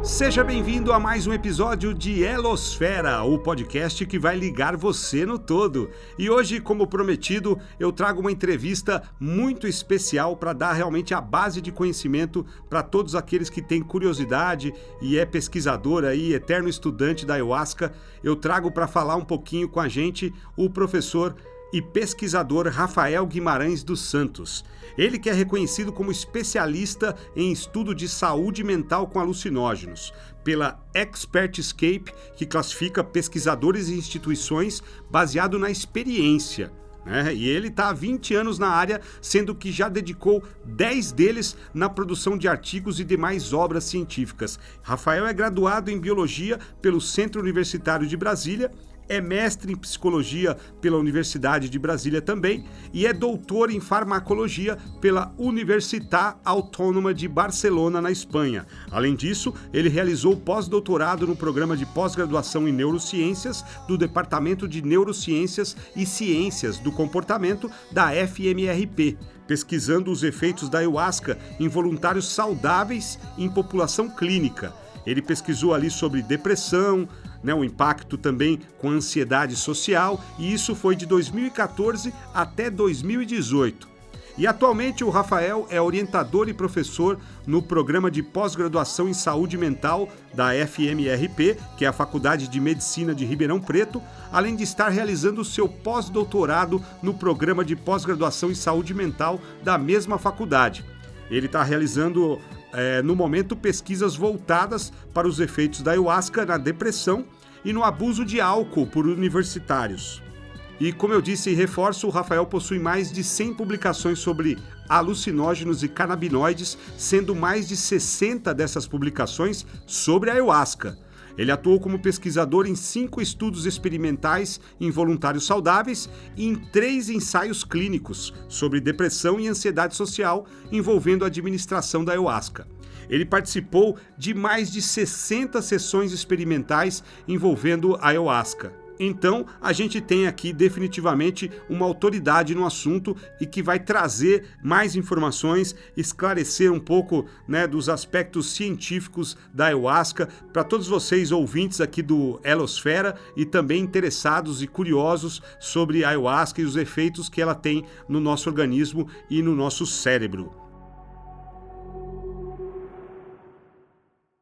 Seja bem-vindo a mais um episódio de Elosfera, o podcast que vai ligar você no todo. E hoje, como prometido, eu trago uma entrevista muito especial para dar realmente a base de conhecimento para todos aqueles que têm curiosidade e é pesquisador aí, eterno estudante da ayahuasca. Eu trago para falar um pouquinho com a gente o professor e pesquisador Rafael Guimarães dos Santos. Ele que é reconhecido como especialista em estudo de saúde mental com alucinógenos, pela ExpertScape, que classifica pesquisadores e instituições baseado na experiência. E ele está há 20 anos na área, sendo que já dedicou 10 deles na produção de artigos e demais obras científicas. Rafael é graduado em Biologia pelo Centro Universitário de Brasília, é mestre em Psicologia pela Universidade de Brasília também e é doutor em Farmacologia pela Universitat Autònoma de Barcelona, na Espanha. Além disso, ele realizou pós-doutorado no programa de pós-graduação em Neurociências do Departamento de Neurociências e Ciências do Comportamento da FMRP, pesquisando os efeitos da ayahuasca em voluntários saudáveis em população clínica. Ele pesquisou ali sobre depressão, o impacto também com ansiedade social, e isso foi de 2014 até 2018. E atualmente o Rafael é orientador e professor no programa de pós-graduação em saúde mental da FMRP, que é a Faculdade de Medicina de Ribeirão Preto, além de estar realizando o seu pós-doutorado no programa de pós-graduação em saúde mental da mesma faculdade. Ele está realizando no momento, pesquisas voltadas para os efeitos da ayahuasca na depressão e no abuso de álcool por universitários. E como eu disse e reforço, o Rafael possui mais de 100 publicações sobre alucinógenos e canabinoides, sendo mais de 60 dessas publicações sobre a ayahuasca. Ele atuou como pesquisador em 5 estudos experimentais em voluntários saudáveis e em 3 ensaios clínicos sobre depressão e ansiedade social envolvendo a administração da ayahuasca. Ele participou de mais de 60 sessões experimentais envolvendo a ayahuasca. Então, a gente tem aqui definitivamente uma autoridade no assunto e que vai trazer mais informações, esclarecer um pouco dos aspectos científicos da ayahuasca para todos vocês ouvintes aqui do Elosfera e também interessados e curiosos sobre a ayahuasca e os efeitos que ela tem no nosso organismo e no nosso cérebro.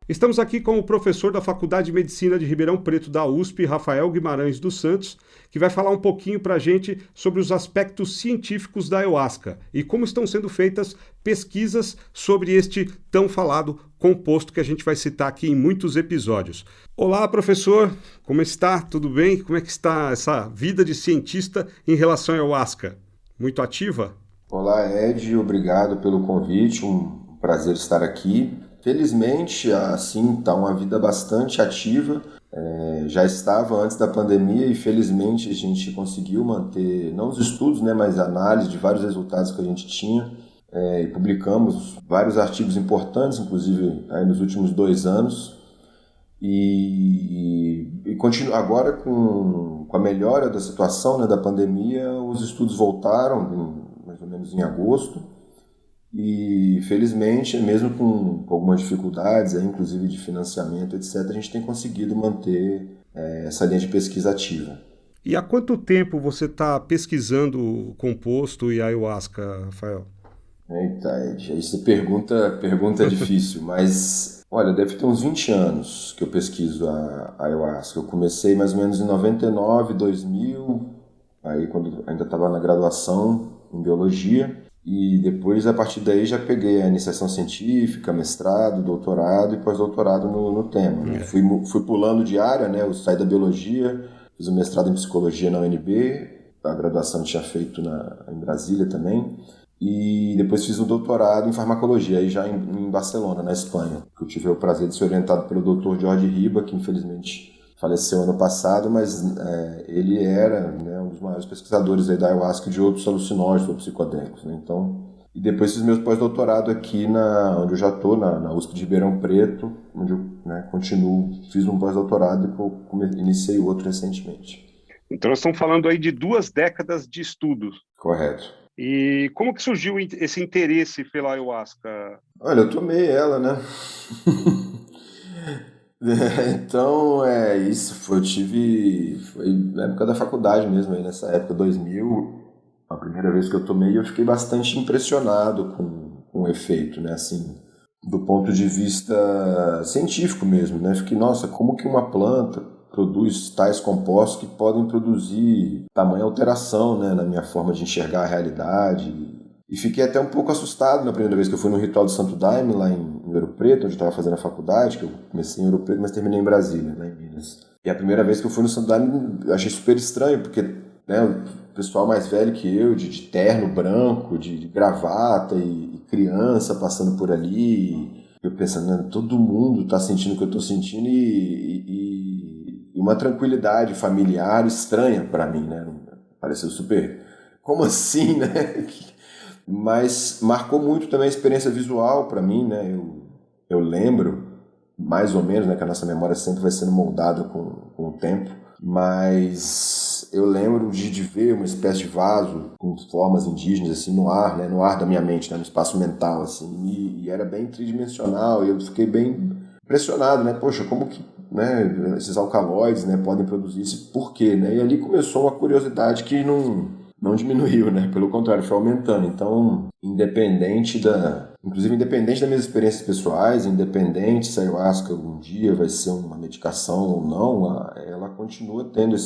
Estamos aqui com o professor da Faculdade de Medicina de Ribeirão Preto da USP, Rafael Guimarães dos Santos, que vai falar um pouquinho para a gente sobre os aspectos científicos da ayahuasca e como estão sendo feitas pesquisas sobre este tão falado composto que a gente vai citar aqui em muitos episódios. Olá, professor, como está? Tudo bem? Como é que está essa vida de cientista em relação à ayahuasca? Muito ativa? Olá, Ed, obrigado pelo convite, um prazer estar aqui. Felizmente, assim, está uma vida bastante ativa. Já estava antes da pandemia e felizmente a gente conseguiu manter, não os estudos, mas a análise de vários resultados que a gente tinha. E publicamos vários artigos importantes, inclusive aí nos últimos 2 anos. E agora com a melhora da situação da pandemia, os estudos voltaram, mais ou menos em agosto. E felizmente, mesmo com algumas dificuldades, inclusive de financiamento, etc., a gente tem conseguido manter essa linha de pesquisa ativa. E há quanto tempo você está pesquisando o composto e a ayahuasca, Rafael? Eita, Ed, aí você pergunta difícil, mas olha, deve ter uns 20 anos que eu pesquiso a ayahuasca. Eu comecei mais ou menos em 99, 2000, aí quando ainda estava na graduação em Biologia. E depois, a partir daí, já peguei a iniciação científica, mestrado, doutorado e pós-doutorado no tema. Fui pulando de área, eu saí da biologia, fiz o mestrado em psicologia na UNB, a graduação tinha feito em Brasília também, e depois fiz o doutorado em farmacologia, aí já em Barcelona, na Espanha, que eu tive o prazer de ser orientado pelo Dr. Jorge Riba, que infelizmente faleceu ano passado, mas ele era um dos maiores pesquisadores da ayahuasca e de outros alucinógenos ou psicodélicos. Então, e depois fiz meu pós-doutorado aqui onde eu já estou, na USP de Ribeirão Preto, onde eu continuo, fiz um pós-doutorado e iniciei outro recentemente. Então nós estamos falando aí de 2 décadas de estudos. Correto. E como que surgiu esse interesse pela ayahuasca? Olha, eu tomei ela, Então, isso foi na época da faculdade mesmo, aí nessa época, 2000, a primeira vez que eu tomei, eu fiquei bastante impressionado com o efeito, né, assim, do ponto de vista científico mesmo, né, fiquei, nossa, como que uma planta produz tais compostos que podem produzir tamanha alteração, né, na minha forma de enxergar a realidade. E fiquei até um pouco assustado na primeira vez que eu fui no Ritual do Santo Daime, lá em Ouro Preto, onde eu estava fazendo a faculdade, que eu comecei em Ouro Preto, mas terminei em Brasília, lá em Minas. E a primeira vez que eu fui no Santo Daime, eu achei super estranho, porque, né, o pessoal mais velho que eu, de terno branco, de gravata e criança passando por ali, eu pensando, né, todo mundo está sentindo o que eu estou sentindo e uma tranquilidade familiar estranha para mim, né? Pareceu super... Como assim, né? Mas marcou muito também a experiência visual para mim, né? Eu lembro, mais ou menos, né, que a nossa memória sempre vai sendo moldada com o tempo, mas eu lembro de ver uma espécie de vaso com formas indígenas assim no ar, né, no ar da minha mente, né, no espaço mental, assim, e era bem tridimensional, e eu fiquei bem impressionado, né? Poxa, como que, né, esses alcaloides, né, podem produzir isso, por quê, né? E ali começou uma curiosidade que não diminuiu, né? Pelo contrário, foi aumentando. Então, inclusive independente das minhas experiências pessoais, independente se a ayahuasca algum dia vai ser uma medicação ou não, ela continua tendo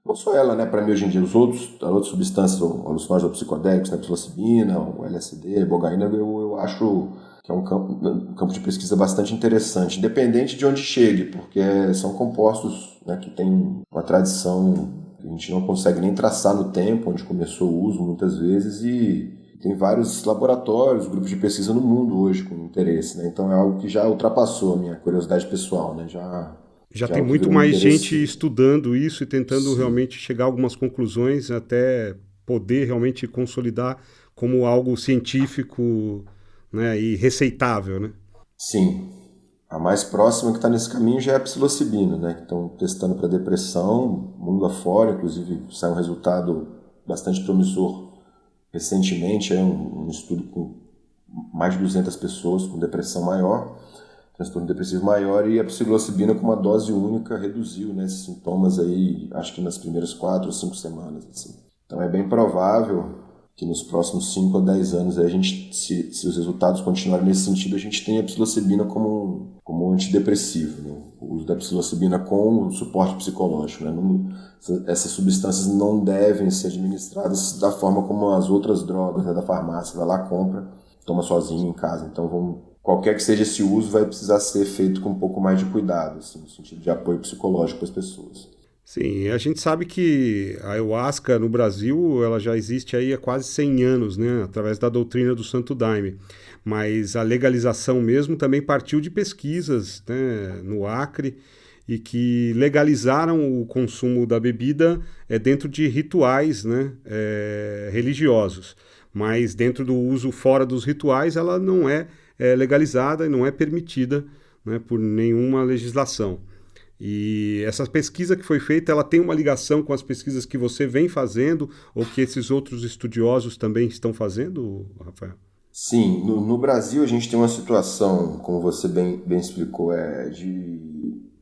não só ela, né? Para mim hoje em dia, as outras substâncias, alucinógenos ou psicodélicos, né? Psilocibina, o LSD, bogaína, eu acho que é um campo de pesquisa bastante interessante, independente de onde chegue, porque são compostos, né, que têm uma tradição a gente não consegue nem traçar no tempo onde começou o uso muitas vezes, e tem vários laboratórios, grupos de pesquisa no mundo hoje com interesse, né? Então é algo que já ultrapassou a minha curiosidade pessoal, né? Já Já é tem algo que muito virou um mais gente interesse. estudando isso e tentando Sim, realmente chegar a algumas conclusões até poder realmente consolidar como algo científico, né, e receitável, né? sim. A mais próxima que está nesse caminho já é a psilocibina, né? Que estão testando para depressão, mundo afora, inclusive saiu um resultado bastante promissor recentemente, um estudo com mais de 200 pessoas com depressão maior, transtorno depressivo maior, e a psilocibina com uma dose única reduziu, né, esses sintomas aí, acho que nas primeiras 4 ou 5 semanas. Assim. Então é bem provável que nos próximos 5 a 10 anos, aí se os resultados continuarem nesse sentido, a gente tenha a psilocibina como um antidepressivo. Né? O uso da psilocibina com o suporte psicológico. Né? Essas substâncias não devem ser administradas da forma como as outras drogas, né, da farmácia. Vai lá, compra, toma sozinho em casa. Então, qualquer que seja esse uso, vai precisar ser feito com um pouco mais de cuidado, assim, no sentido de apoio psicológico para as pessoas. Sim, a gente sabe que a ayahuasca no Brasil ela já existe aí há quase 100 anos, né, através da doutrina do Santo Daime. Mas a legalização mesmo também partiu de pesquisas, né, no Acre e que legalizaram o consumo da bebida dentro de rituais, né, religiosos. Mas dentro do uso fora dos rituais ela não é legalizada e não é permitida, né, por nenhuma legislação. E essa pesquisa que foi feita, ela tem uma ligação com as pesquisas que você vem fazendo ou que esses outros estudiosos também estão fazendo, Rafael? Sim, no Brasil a gente tem uma situação, como você bem explicou, de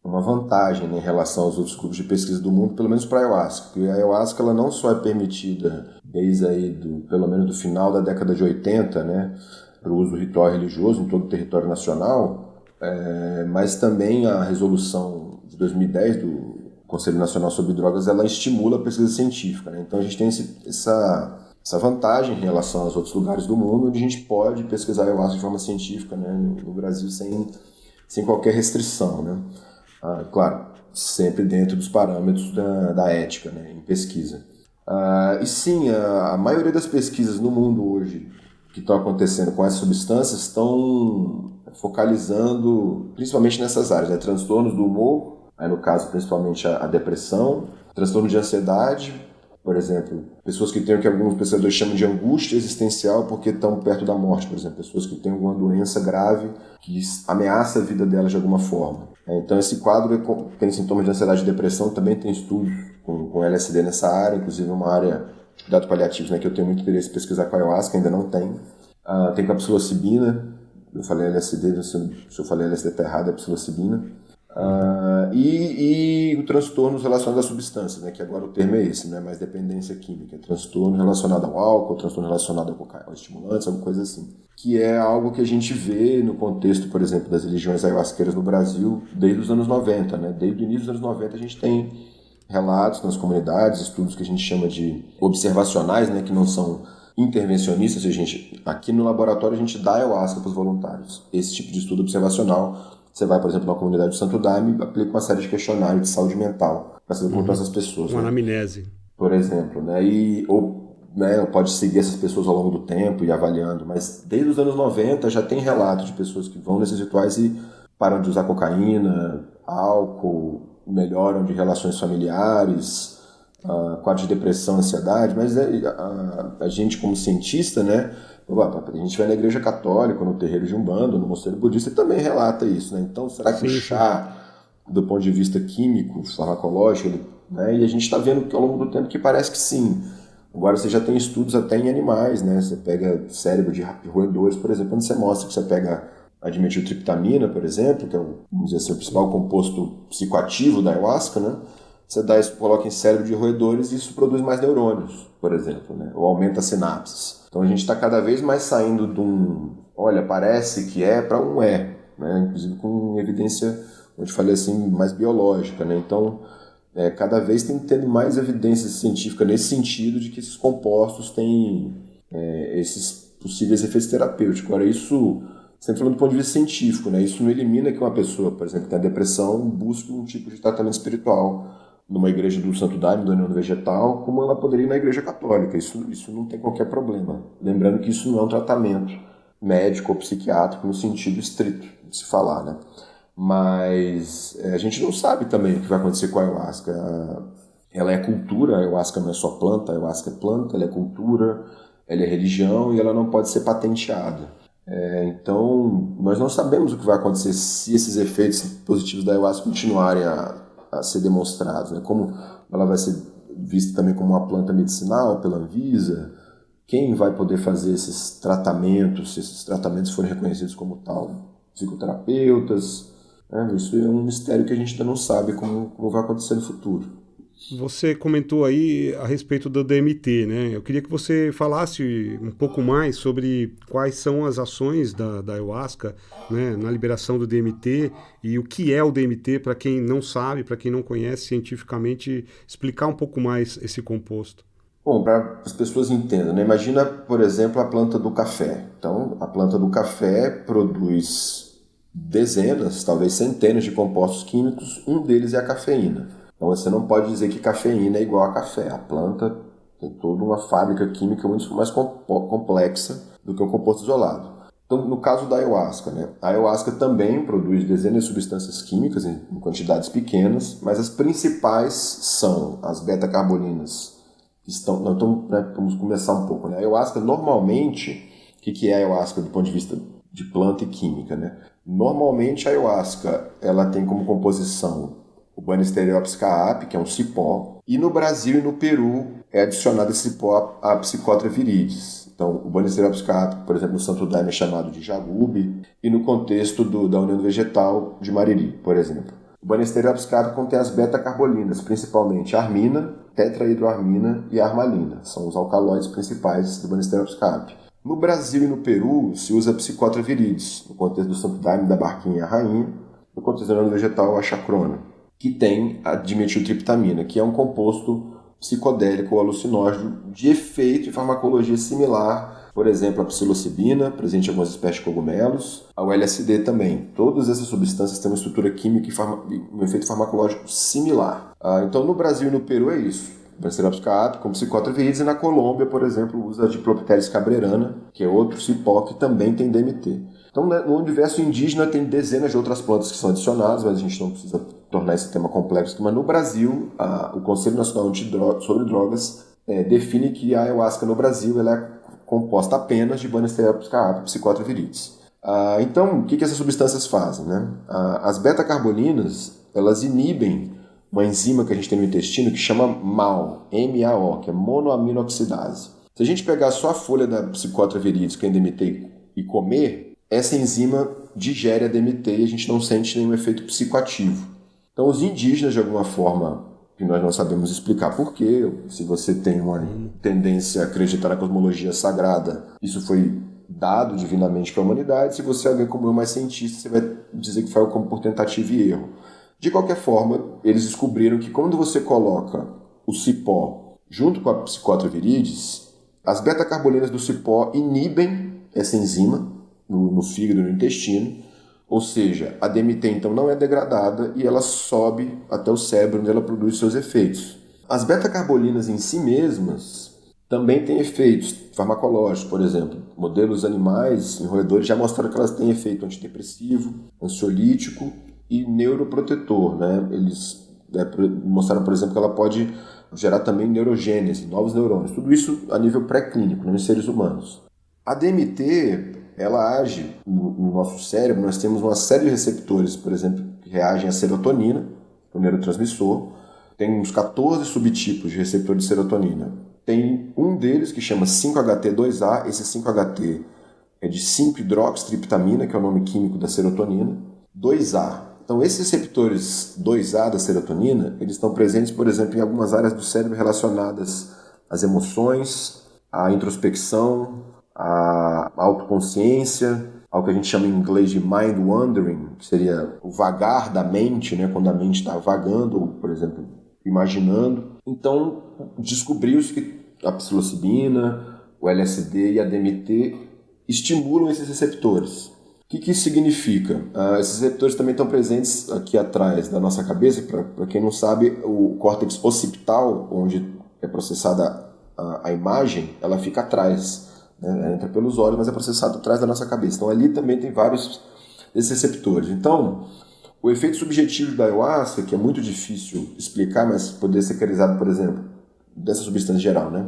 uma vantagem, né, em relação aos outros grupos de pesquisa do mundo, pelo menos para a ayahuasca. Porque a ayahuasca ela não só é permitida desde aí pelo menos do final da década de 80, né, para o uso ritual religioso em todo o território nacional, mas também a resolução de 2010 do Conselho Nacional sobre Drogas, ela estimula a pesquisa científica. Né? Então a gente tem essa vantagem em relação aos outros lugares do mundo, onde a gente pode pesquisar ayahuasca de forma científica, né, no Brasil sem qualquer restrição. Né? Claro, sempre dentro dos parâmetros da ética, né, em pesquisa. E sim, a maioria das pesquisas no mundo hoje que estão acontecendo com essas substâncias estão focalizando principalmente nessas áreas, né, transtornos do humor, aí no caso principalmente a depressão, transtorno de ansiedade, por exemplo, pessoas que têm o que alguns pesquisadores chamam de angústia existencial porque estão perto da morte, por exemplo, pessoas que têm alguma doença grave que ameaça a vida delas de alguma forma. Então esse quadro tem sintomas de ansiedade e depressão, também tem estudos com LSD nessa área, inclusive uma área de cuidados paliativos, né, que eu tenho muito interesse em pesquisar com a ayahuasca, ainda não tem. Tem com a psilocibina, Eu falei LSD, se eu falei LSD tá errado, é psilocibina. E o transtornos relacionados à substância, né, que agora o termo é esse, não é mais dependência química, é transtorno relacionado ao álcool, transtorno relacionado ao estimulantes, alguma coisa assim. Que é algo que a gente vê no contexto, por exemplo, das religiões ayahuasqueiras no Brasil desde os anos 90, né? Desde o início dos anos 90 a gente tem relatos nas comunidades, estudos que a gente chama de observacionais, né, que não são intervencionistas. Aqui no laboratório a gente dá ayahuasca para os voluntários. Esse tipo de estudo observacional, você vai, por exemplo, na comunidade do Santo Daime e aplica uma série de questionários de saúde mental para saber como estão essas pessoas. Uma né? anamnese. Por exemplo, né? Ou pode seguir essas pessoas ao longo do tempo e avaliando, mas desde os anos 90 já tem relatos de pessoas que vão nesses rituais e param de usar cocaína, álcool, melhoram de relações familiares, quadro de depressão, ansiedade, mas a gente como cientista, né, a gente vai na igreja católica, no terreiro de Umbanda, no mosteiro budista e também relata isso, né? Então, será que o chá, do ponto de vista químico, farmacológico, né, e a gente está vendo que ao longo do tempo que parece que sim. Agora você já tem estudos até em animais, né? Você pega cérebro de roedores, por exemplo, onde você mostra que você pega a dimetiltriptamina, por exemplo, que é vamos dizer assim, o principal composto psicoativo da ayahuasca, né? Você dá isso, coloca em cérebro de roedores e isso produz mais neurônios, por exemplo, né? Ou aumenta as sinapses. Então a gente está cada vez mais saindo de olha, parece que é, para um é, né? Inclusive com evidência, como eu te falei assim, mais biológica, né? Então, cada vez tem tendo mais evidência científica nesse sentido de que esses compostos têm esses possíveis efeitos terapêuticos. Agora, isso, sempre falando do ponto de vista científico, né? Isso não elimina que uma pessoa, por exemplo, que tem a depressão, busque um tipo de tratamento espiritual numa igreja do Santo Daime, do União Vegetal, como ela poderia ir na igreja católica. Isso não tem qualquer problema. Lembrando que isso não é um tratamento médico ou psiquiátrico no sentido estrito de se falar, né? Mas a gente não sabe também o que vai acontecer com a ayahuasca. Ela é cultura, a ayahuasca não é só planta, a ayahuasca é planta, ela é cultura, ela é religião e ela não pode ser patenteada. Então, nós não sabemos o que vai acontecer se esses efeitos positivos da ayahuasca continuarem a ser demonstrados, né? Como ela vai ser vista também como uma planta medicinal pela Anvisa, quem vai poder fazer esses tratamentos, se esses tratamentos forem reconhecidos como tal, psicoterapeutas, né? Isso é um mistério que a gente ainda não sabe como vai acontecer no futuro. Você comentou aí a respeito do DMT, né? Eu queria que você falasse um pouco mais sobre quais são as ações da ayahuasca, né, na liberação do DMT e o que é o DMT, para quem não sabe, para quem não conhece cientificamente, explicar um pouco mais esse composto. Bom, para as pessoas entendam, né? Imagina, por exemplo, a planta do café. Então, a planta do café produz dezenas, talvez centenas de compostos químicos, um deles é a cafeína. Então você não pode dizer que cafeína é igual a café. A planta tem toda uma fábrica química muito mais complexa do que um composto isolado. Então, no caso da ayahuasca, né? A ayahuasca também produz dezenas de substâncias químicas em quantidades pequenas, mas as principais são as beta-carboninas. Vamos começar um pouco, né? A ayahuasca, normalmente, o que é a ayahuasca do ponto de vista de planta e química, né? Normalmente a ayahuasca ela tem como composição o Banisteriopsis caapi, que é um cipó, e no Brasil e no Peru é adicionado esse cipó a Psychotria viridis. Então, o Banisteriopsis caapi, por exemplo, no Santo Daime é chamado de jagube, e no contexto da União Vegetal de Mariri, por exemplo. O Banisteriopsis caapi contém as beta-carbolinas, principalmente a armina, tetrahidroarmina e a armalina. São os alcaloides principais do Banisteriopsis caapi. No Brasil e no Peru se usa a Psychotria viridis, no contexto do Santo Daime da barquinha e a rainha, no contexto da União Vegetal a chacrona, que tem a dimetiltriptamina, que é um composto psicodélico ou alucinógeno de efeito e farmacologia similar, por exemplo, a psilocibina, presente em algumas espécies de cogumelos, ao LSD também. Todas essas substâncias têm uma estrutura química e um efeito farmacológico similar. Então, no Brasil e no Peru é isso. Banisteriopsis caapi, como Psychotria viridis, e na Colômbia, por exemplo, usa a Diplopteris cabrerana, que é outro cipó que também tem DMT. Então, no universo indígena tem dezenas de outras plantas que são adicionadas, mas a gente não precisa tornar esse tema complexo. Mas no Brasil, o Conselho Nacional sobre Drogas define que a ayahuasca no Brasil ela é composta apenas de Banisteriopsis caapi, Psychotria viridis. Então, o que essas substâncias fazem, né? As beta-carboninas, elas inibem uma enzima que a gente tem no intestino que chama MAO, M-A-O, que é monoaminoxidase. Se a gente pegar só a folha da Psychotria viridis, que é DMT, e comer, essa enzima digere a DMT e a gente não sente nenhum efeito psicoativo. Então os indígenas, de alguma forma, que nós não sabemos explicar por quê, se você tem uma tendência a acreditar na cosmologia sagrada, isso foi dado divinamente para a humanidade. Se você é alguém como eu, mais cientista, você vai dizer que foi algo como por tentativa e erro. De qualquer forma, eles descobriram que quando você coloca o cipó junto com a psicotra viridis, as beta-carbolinas do cipó inibem essa enzima no fígado e no intestino, ou seja, a DMT então não é degradada e ela sobe até o cérebro onde ela produz seus efeitos. As beta-carbolinas em si mesmas também têm efeitos farmacológicos, por exemplo. Modelos animais em roedores já mostraram que elas têm efeito antidepressivo, ansiolítico e neuroprotetor, né? Eles mostraram, por exemplo, que ela pode gerar também neurogênese, novos neurônios. Tudo isso a nível pré-clínico, não em seres humanos. A DMT, ela age no nosso cérebro. Nós temos uma série de receptores, por exemplo, que reagem à serotonina, o neurotransmissor. Tem uns 14 subtipos de receptor de serotonina. Tem um deles que chama 5-HT2A. Esse 5-HT é de 5-hidroxitriptamina, que é o nome químico da serotonina. 2A. Então, esses receptores 2A da serotonina, eles estão presentes, por exemplo, em algumas áreas do cérebro relacionadas às emoções, à introspecção, à autoconsciência, ao que a gente chama em inglês de mind wandering, que seria o vagar da mente, né, quando a mente está vagando, ou, por exemplo, imaginando. Então, descobriu-se que a psilocibina, o LSD e a DMT estimulam esses receptores. O que isso significa? Esses receptores também estão presentes aqui atrás da nossa cabeça. Para quem não sabe, o córtex occipital, onde é processada a imagem, ela fica atrás, né? Ela entra pelos olhos, mas é processado atrás da nossa cabeça. Então ali também tem vários desses receptores. Então, o efeito subjetivo da ayahuasca, que é muito difícil explicar, mas poderia ser caracterizado, por exemplo, dessa substância geral, né?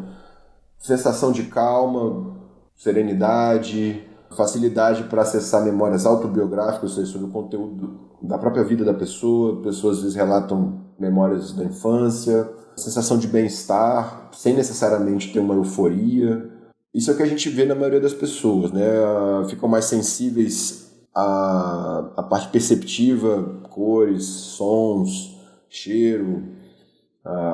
Sensação de calma, serenidade, facilidade para acessar memórias autobiográficas, ou seja, sobre o conteúdo da própria vida da pessoa. Pessoas às vezes relatam memórias da infância, sensação de bem-estar, sem necessariamente ter uma euforia. Isso é o que a gente vê na maioria das pessoas, né? Ficam mais sensíveis à parte perceptiva, cores, sons, cheiro.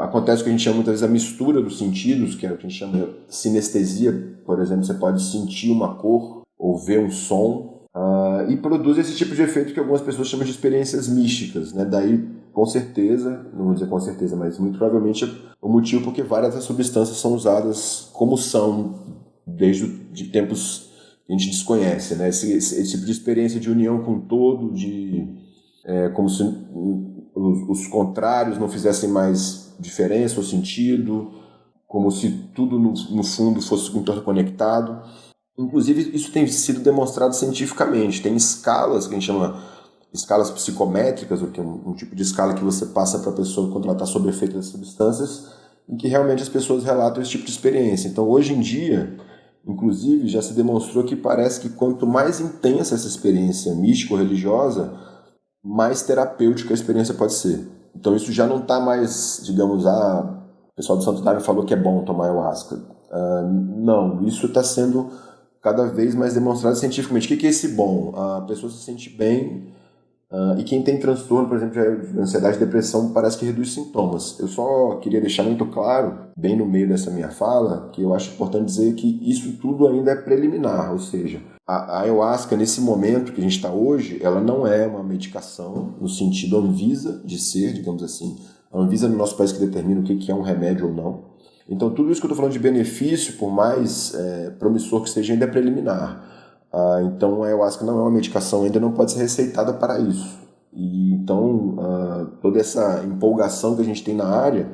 Acontece o que a gente chama muitas vezes a mistura dos sentidos, que é o que a gente chama de sinestesia. Por exemplo, você pode sentir uma cor ou ver um som, e produz esse tipo de efeito que algumas pessoas chamam de experiências místicas, né? Daí, com certeza, não vou dizer com certeza, mas muito provavelmente é o motivo porque várias das substâncias são usadas como são desde de tempos que a gente desconhece, né? Esse tipo de experiência de união com o todo, como se os contrários não fizessem mais diferença ou sentido, como se tudo no fundo fosse interconectado. Inclusive, isso tem sido demonstrado cientificamente. Tem escalas que a gente chama escalas psicométricas, que é um tipo de escala que você passa para a pessoa quando ela está sob efeito das substâncias, em que realmente as pessoas relatam esse tipo de experiência. Então, hoje em dia, inclusive, já se demonstrou que parece que quanto mais intensa essa experiência mística ou religiosa, mais terapêutica a experiência pode ser. Então, isso já não está mais, digamos, o pessoal do Santo Daime falou que é bom tomar ayahuasca. Não, isso está sendo cada vez mais demonstrado cientificamente. O que é esse bom? A pessoa se sente bem, e quem tem transtorno, por exemplo, de ansiedade e depressão, parece que reduz sintomas. Eu só queria deixar muito claro, bem no meio dessa minha fala, que eu acho importante dizer que isso tudo ainda é preliminar, ou seja, a ayahuasca, nesse momento que a gente está hoje, ela não é uma medicação no sentido Anvisa de ser, digamos assim. A Anvisa no nosso país que determina o que é um remédio ou não. Então, tudo isso que eu estou falando de benefício, por mais promissor que seja, ainda é preliminar. Então, a ayahuasca não é uma medicação, ainda não pode ser receitada para isso. E, então, toda essa empolgação que a gente tem na área,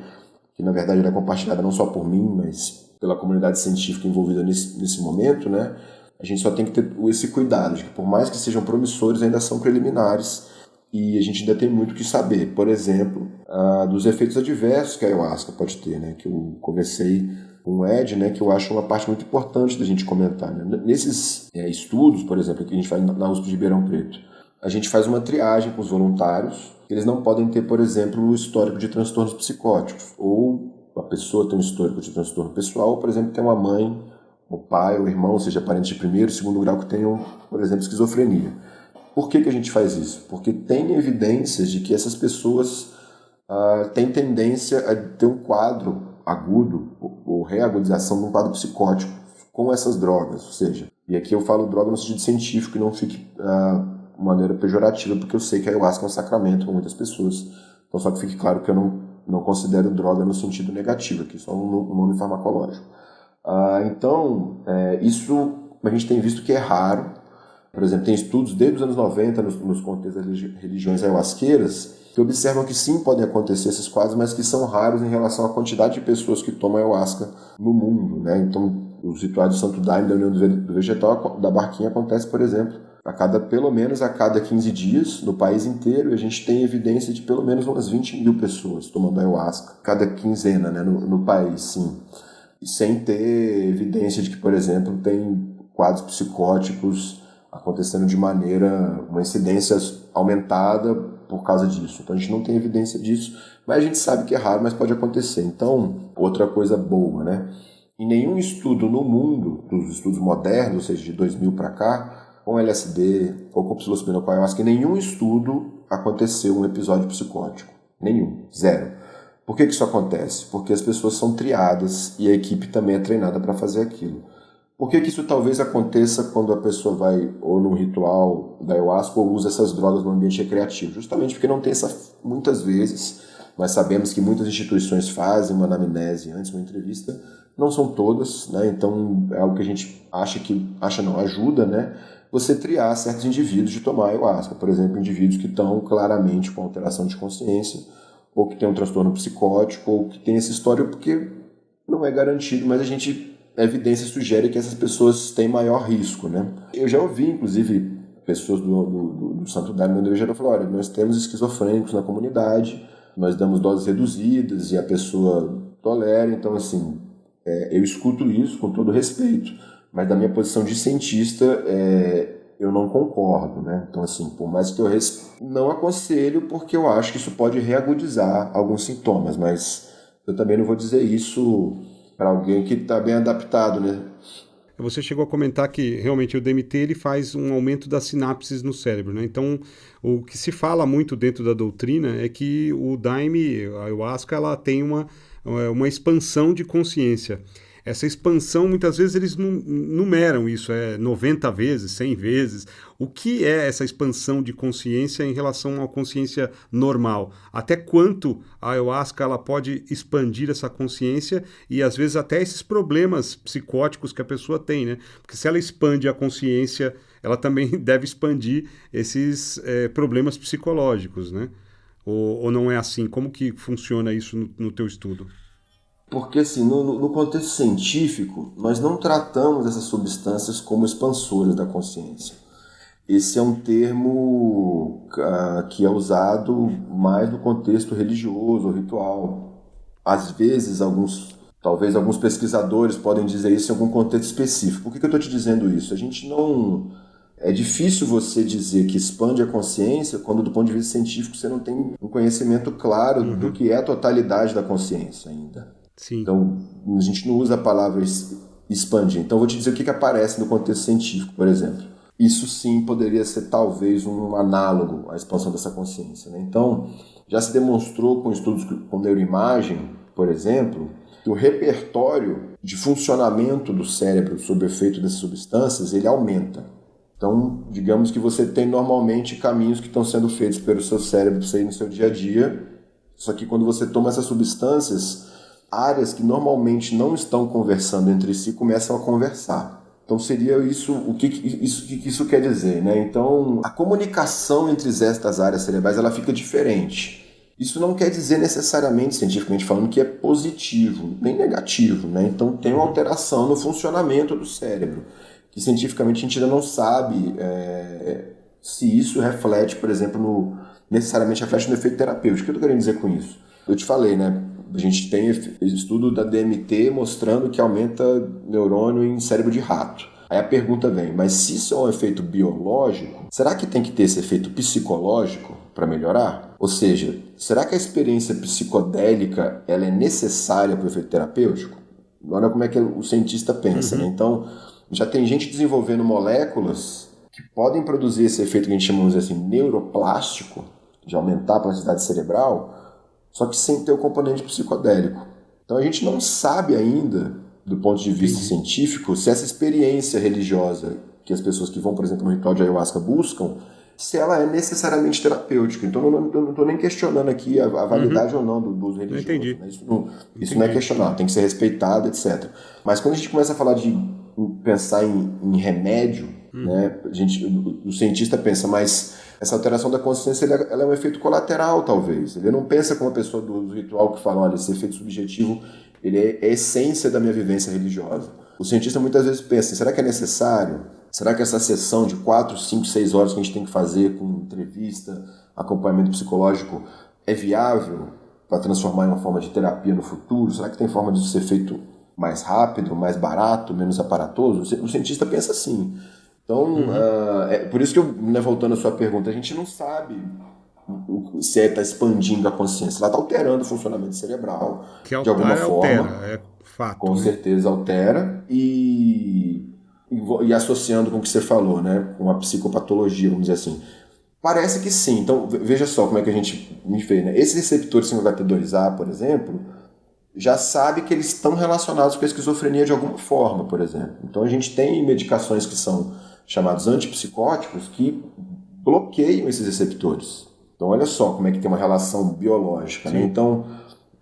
que na verdade ela é compartilhada não só por mim, mas pela comunidade científica envolvida nesse momento, né? A gente só tem que ter esse cuidado, de que por mais que sejam promissores, ainda são preliminares. E a gente ainda tem muito o que saber, por exemplo, dos efeitos adversos que a ayahuasca pode ter, né? Que eu conversei com o Ed, né? Que eu acho uma parte muito importante da gente comentar, né? Nesses estudos, por exemplo, que a gente faz na USP de Ribeirão Preto, a gente faz uma triagem com os voluntários. Eles não podem ter, por exemplo, o histórico de transtornos psicóticos, ou a pessoa tem um histórico de transtorno pessoal, ou, por exemplo, tem uma mãe o pai ou o irmão, seja parente de primeiro, segundo grau, que tenham, por exemplo, esquizofrenia. Por que a gente faz isso? Porque tem evidências de que essas pessoas têm tendência a ter um quadro agudo ou reagudização de um quadro psicótico com essas drogas, ou seja, e aqui eu falo droga no sentido científico e não fique de maneira pejorativa, porque eu sei que a ayahuasca é um sacramento para muitas pessoas. Então só que fique claro que eu não considero droga no sentido negativo, aqui só um nome farmacológico. Então, isso a gente tem visto que é raro. Por exemplo, tem estudos desde os anos 90 nos contextos das religiões ayahuasqueiras que observam que sim, podem acontecer esses quadros, mas que são raros em relação à quantidade de pessoas que tomam ayahuasca no mundo, né? Então, os rituais do Santo Daime da União do Vegetal da Barquinha acontece, por exemplo, pelo menos a cada 15 dias no país inteiro, e a gente tem evidência de pelo menos umas 20 mil pessoas tomando ayahuasca cada quinzena, né, no país, sim. E sem ter evidência de que, por exemplo, tem quadros psicóticos acontecendo de uma incidência aumentada por causa disso. Então a gente não tem evidência disso, mas a gente sabe que é raro, mas pode acontecer. Então, outra coisa boa, né? Em nenhum estudo no mundo, dos estudos modernos, ou seja, de 2000 para cá, com LSD ou com psilocibina ou com ayahuasca, em nenhum estudo aconteceu um episódio psicótico. Nenhum. Zero. Por que isso acontece? Porque as pessoas são triadas e a equipe também é treinada para fazer aquilo. Por que isso talvez aconteça quando a pessoa vai ou num ritual da ayahuasca ou usa essas drogas no ambiente recreativo? Justamente porque não tem muitas vezes, nós sabemos que muitas instituições fazem uma anamnese antes, uma entrevista, não são todas, né? Então é algo que a gente ajuda, né? Você triar certos indivíduos de tomar ayahuasca, por exemplo, indivíduos que estão claramente com alteração de consciência, ou que tem um transtorno psicótico, ou que tem essa história, porque não é garantido, mas a evidência sugere que essas pessoas têm maior risco, né? Eu já ouvi, inclusive, pessoas do Santo Daime do Vegetal falar, olha, nós temos esquizofrênicos na comunidade, nós damos doses reduzidas e a pessoa tolera, então, assim, eu escuto isso com todo respeito, mas da minha posição de cientista, eu não concordo, né? Então, assim, por mais que eu não aconselho, porque eu acho que isso pode reagudizar alguns sintomas, mas eu também não vou dizer isso para alguém que está bem adaptado, né? Você chegou a comentar que realmente o DMT ele faz um aumento das sinapses no cérebro, né? Então, o que se fala muito dentro da doutrina é que o Daime, a ayahuasca, ela tem uma expansão de consciência. Essa expansão, muitas vezes, eles numeram isso, 90 vezes, 100 vezes. O que é essa expansão de consciência em relação à consciência normal? Até quanto a ayahuasca ela pode expandir essa consciência e, às vezes, até esses problemas psicóticos que a pessoa tem, né? Porque se ela expande a consciência, ela também deve expandir esses problemas psicológicos, né? Ou não é assim? Como que funciona isso no teu estudo? Porque, assim, no contexto científico, nós não tratamos essas substâncias como expansoras da consciência. Esse é um termo que é usado mais no contexto religioso ou ritual. Às vezes, talvez alguns pesquisadores podem dizer isso em algum contexto específico. Por que eu estou te dizendo isso? É difícil você dizer que expande a consciência quando, do ponto de vista científico, você não tem um conhecimento claro do que é a totalidade da consciência ainda. Sim. Então, a gente não usa a palavra expandir. Então, eu vou te dizer o que aparece no contexto científico, por exemplo. Isso sim poderia ser talvez um análogo à expansão dessa consciência, né? Então, já se demonstrou com estudos com neuroimagem, por exemplo, que o repertório de funcionamento do cérebro sob efeito dessas substâncias, ele aumenta. Então, digamos que você tem normalmente caminhos que estão sendo feitos pelo seu cérebro para você ir no seu dia a dia, só que quando você toma essas substâncias, áreas que normalmente não estão conversando entre si começam a conversar. Então seria isso, o que isso quer dizer, né? Então a comunicação entre estas áreas cerebrais ela fica diferente. Isso não quer dizer necessariamente, cientificamente falando, que é positivo, nem negativo, né? Então tem uma alteração no funcionamento do cérebro, que cientificamente a gente ainda não sabe se isso reflete, por exemplo, necessariamente reflete no efeito terapêutico. O que eu estou querendo dizer com isso? Eu te falei, né? A gente tem estudo da DMT mostrando que aumenta neurônio em cérebro de rato. Aí a pergunta vem, mas se isso é um efeito biológico, será que tem que ter esse efeito psicológico para melhorar? Ou seja, será que a experiência psicodélica ela é necessária para o efeito terapêutico? olha como é que o cientista pensa, né? Então, já tem gente desenvolvendo moléculas que podem produzir esse efeito que a gente chama assim, neuroplástico, de aumentar a plasticidade cerebral, só que sem ter o componente psicodélico. Então a gente não sabe ainda, do ponto de vista científico, se essa experiência religiosa que as pessoas que vão, por exemplo, no ritual de ayahuasca buscam, se ela é necessariamente terapêutica. Então eu não estou nem questionando aqui a validade ou não do uso religioso. Entendi. Né? Isso não é questionado, tem que ser respeitado, etc. Mas quando a gente começa a falar de pensar em remédio, né, o cientista pensa, mas essa alteração da consciência ela é um efeito colateral, talvez. Ele não pensa como a pessoa do ritual que fala, olha, esse efeito subjetivo ele é a essência da minha vivência religiosa. O cientista muitas vezes pensa, será que é necessário? Será que essa sessão de 4, 5, 6 horas que a gente tem que fazer com entrevista, acompanhamento psicológico, é viável para transformar em uma forma de terapia no futuro? Será que tem forma de ser feito mais rápido, mais barato, menos aparatoso? O cientista pensa assim. Então, por isso que voltando à sua pergunta, a gente não sabe se está expandindo a consciência. Ela está alterando o funcionamento cerebral, que de alguma forma. Altera, é fato. Com certeza altera e associando com o que você falou, né, com a psicopatologia, vamos dizer assim. Parece que sim. Então, veja só como é que a gente vê, né? Esses receptores 5-HT2A, por exemplo, já sabe que eles estão relacionados com a esquizofrenia de alguma forma, por exemplo. Então, a gente tem medicações que são chamados antipsicóticos que bloqueiam esses receptores. Então, olha só como é que tem uma relação biológica, né? Então,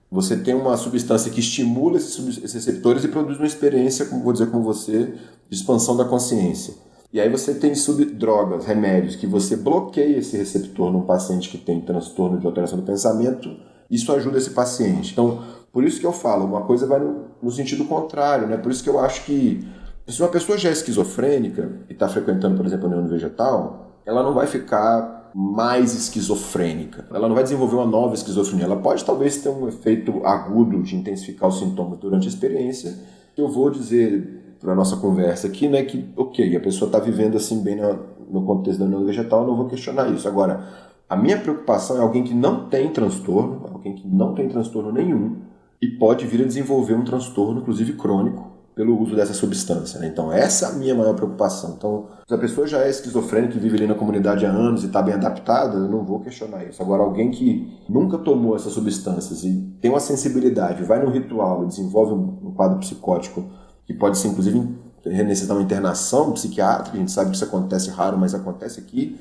você tem uma substância que estimula esses receptores e produz uma experiência, como vou dizer como você, de expansão da consciência. E aí você tem drogas, remédios, que você bloqueia esse receptor num paciente que tem transtorno de alteração do pensamento, isso ajuda esse paciente. Então, por isso que eu falo, uma coisa vai no sentido contrário, né? Por isso que eu acho que se uma pessoa já é esquizofrênica e está frequentando, por exemplo, o neurônio vegetal, ela não vai ficar mais esquizofrênica. Ela não vai desenvolver uma nova esquizofrenia. Ela pode talvez ter um efeito agudo de intensificar os sintomas durante a experiência. Eu vou dizer para a nossa conversa aqui, né, que ok, a pessoa está vivendo assim bem no contexto da neurônio vegetal, eu não vou questionar isso. Agora, a minha preocupação é alguém que não tem transtorno, alguém que não tem transtorno nenhum e pode vir a desenvolver um transtorno, inclusive crônico, pelo uso dessa substância, né? Então essa é a minha maior preocupação. Então, se a pessoa já é esquizofrênica e vive ali na comunidade há anos e está bem adaptada, eu não vou questionar isso. Agora, alguém que nunca tomou essas substâncias e tem uma sensibilidade, vai num ritual e desenvolve um quadro psicótico que pode ser, inclusive, necessitar uma internação psiquiátrica, a gente sabe que isso acontece raro, mas acontece aqui,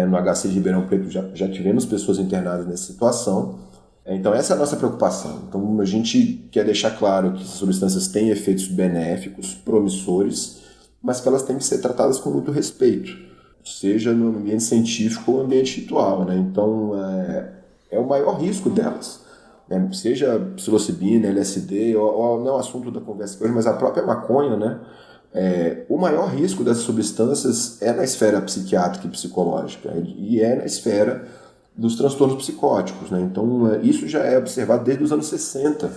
no HC de Ribeirão Preto já tivemos pessoas internadas nessa situação. Então essa é a nossa preocupação. Então a gente quer deixar claro que essas substâncias têm efeitos benéficos, promissores, mas que elas têm que ser tratadas com muito respeito, seja no ambiente científico ou no ambiente ritual, né? Então é o maior risco delas, né? Seja psilocibina, LSD, ou não é o assunto da conversa hoje, mas a própria maconha, né? O maior risco dessas substâncias é na esfera psiquiátrica e psicológica, e é na esfera dos transtornos psicóticos, né? Então isso já é observado desde os anos 60,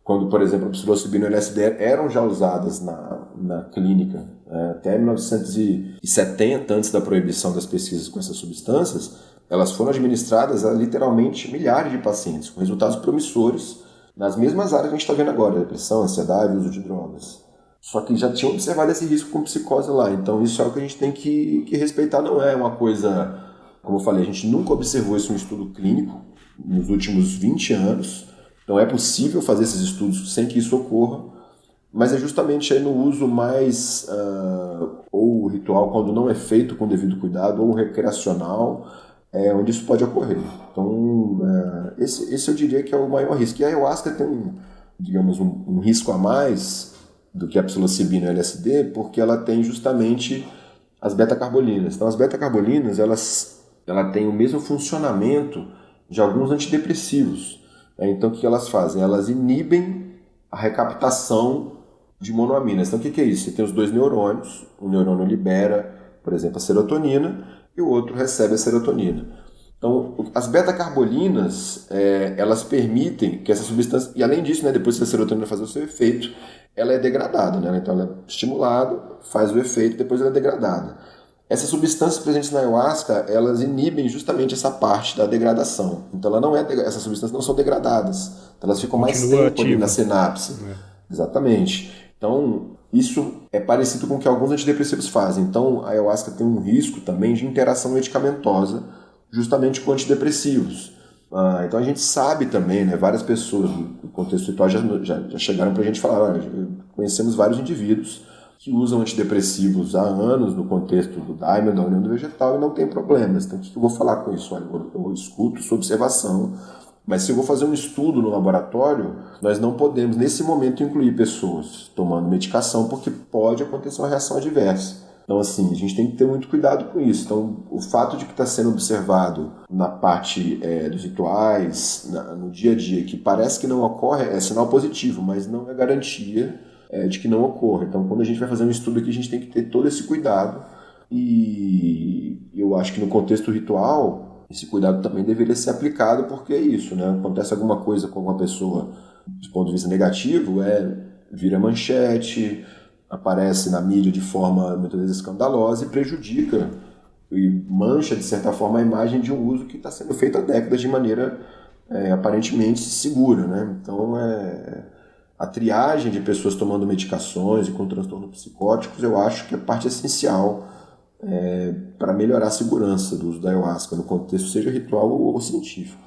quando, por exemplo, a psilocibina e o LSD eram já usadas na clínica. Até 1970, antes da proibição das pesquisas com essas substâncias, elas foram administradas a literalmente milhares de pacientes, com resultados promissores nas mesmas áreas que a gente está vendo agora, depressão, ansiedade, uso de drogas. Só que já tinham observado esse risco com psicose lá. Então isso é o que a gente tem que respeitar, não é uma coisa... Como eu falei, a gente nunca observou isso em um estudo clínico nos últimos 20 anos. Não é possível fazer esses estudos sem que isso ocorra, mas é justamente aí no uso mais ou ritual, quando não é feito com devido cuidado, ou recreacional, onde isso pode ocorrer. Então, esse eu diria que é o maior risco. E a ayahuasca tem, digamos, um risco a mais do que a psilocibina e o LSD, porque ela tem justamente as beta-carbolinas. Então, as beta-carbolinas, ela tem o mesmo funcionamento de alguns antidepressivos. Então, o que elas fazem? Elas inibem a recaptação de monoaminas. Então, o que é isso? Você tem os dois neurônios, um neurônio libera, por exemplo, a serotonina, e o outro recebe a serotonina. Então, as beta-carbolinas, elas permitem que essa substância... E, além disso, né, depois que a serotonina fazer o seu efeito, ela é degradada, né? Então, ela é estimulada, faz o efeito, depois ela é degradada. Essas substâncias presentes na ayahuasca, elas inibem justamente essa parte da degradação. Então, essas substâncias não são degradadas. Então, elas ficam mais tempo ali na sinapse. Exatamente. Então, isso é parecido com o que alguns antidepressivos fazem. Então, a ayahuasca tem um risco também de interação medicamentosa, justamente com antidepressivos. Então, a gente sabe também, né, várias pessoas no contexto ritual já chegaram para a gente falar, olha, conhecemos vários indivíduos que usam antidepressivos há anos no contexto do Daime, da União do Vegetal, e não tem problemas. Então, o que eu vou falar com isso? Olha, eu escuto sua observação, mas se eu vou fazer um estudo no laboratório, nós não podemos, nesse momento, incluir pessoas tomando medicação, porque pode acontecer uma reação adversa. Então, assim, a gente tem que ter muito cuidado com isso. Então, o fato de que está sendo observado na parte dos rituais, no dia a dia, que parece que não ocorre, é sinal positivo, mas não é garantia de que não ocorra. Então, quando a gente vai fazer um estudo aqui, a gente tem que ter todo esse cuidado. E eu acho que no contexto ritual, esse cuidado também deveria ser aplicado, porque é isso, né? Acontece alguma coisa com alguma pessoa, do ponto de vista negativo, vira manchete, aparece na mídia de forma muitas vezes escandalosa e prejudica e mancha, de certa forma, a imagem de um uso que está sendo feito há décadas de maneira aparentemente segura, né? Então, a triagem de pessoas tomando medicações e com transtornos psicóticos, eu acho que é parte essencial para melhorar a segurança do uso da ayahuasca, no contexto seja ritual ou científico.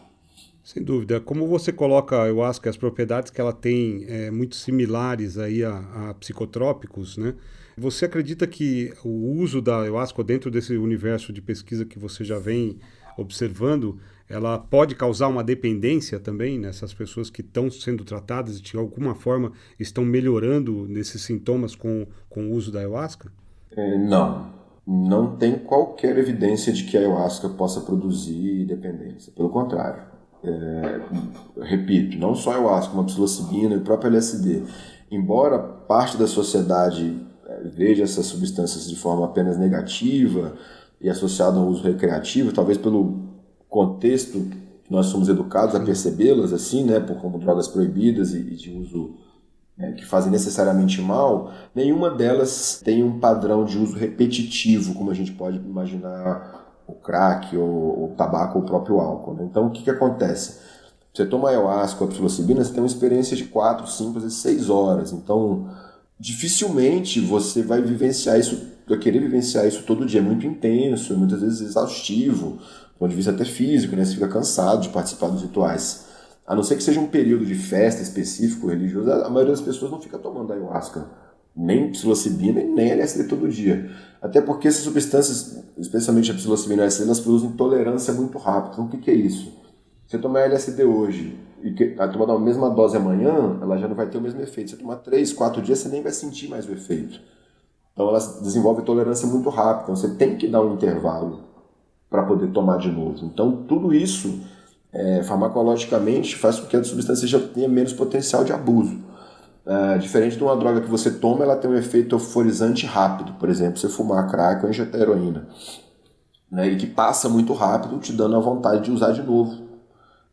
Sem dúvida. Como você coloca a ayahuasca, as propriedades que ela tem muito similares aí a psicotrópicos, né? Você acredita que o uso da ayahuasca dentro desse universo de pesquisa que você já vem observando, ela pode causar uma dependência também nessas pessoas que estão sendo tratadas e de alguma forma estão melhorando nesses sintomas com o uso da ayahuasca? Não tem qualquer evidência de que a ayahuasca possa produzir dependência. Pelo contrário. Repito, não só a ayahuasca, como a psilocibina e o próprio LSD. Embora parte da sociedade veja essas substâncias de forma apenas negativa e associada ao uso recreativo, talvez pelo contexto que nós somos educados a percebê-las assim, né, como drogas proibidas e de uso que fazem necessariamente mal, nenhuma delas tem um padrão de uso repetitivo, como a gente pode imaginar o crack, o tabaco ou o próprio álcool. Né? Então, o que acontece? Você toma ayahuasca ou a psilocibina, você tem uma experiência de 4, 5, às vezes 6 horas. Então, dificilmente você vai vivenciar isso, vai querer vivenciar isso todo dia. É muito intenso, muitas vezes exaustivo, do ponto de vista até físico, né? Você fica cansado de participar dos rituais. A não ser que seja um período de festa específico, religioso, a maioria das pessoas não fica tomando ayahuasca, nem psilocibina, nem LSD todo dia. Até porque essas substâncias, especialmente a psilocibina e a LSD, elas produzem intolerância muito rápido. Então, o que é isso? Você tomar LSD hoje e tomar a mesma dose amanhã, ela já não vai ter o mesmo efeito. Se você tomar 3, 4 dias, você nem vai sentir mais o efeito. Então, ela desenvolve tolerância muito rápido. Então, você tem que dar um intervalo para poder tomar de novo. Então, tudo isso, farmacologicamente, faz com que a substância já tenha menos potencial de abuso. Diferente de uma droga que você toma, ela tem um efeito euforizante rápido. Por exemplo, você fumar crack ou injetar heroína, né, e que passa muito rápido, te dando a vontade de usar de novo.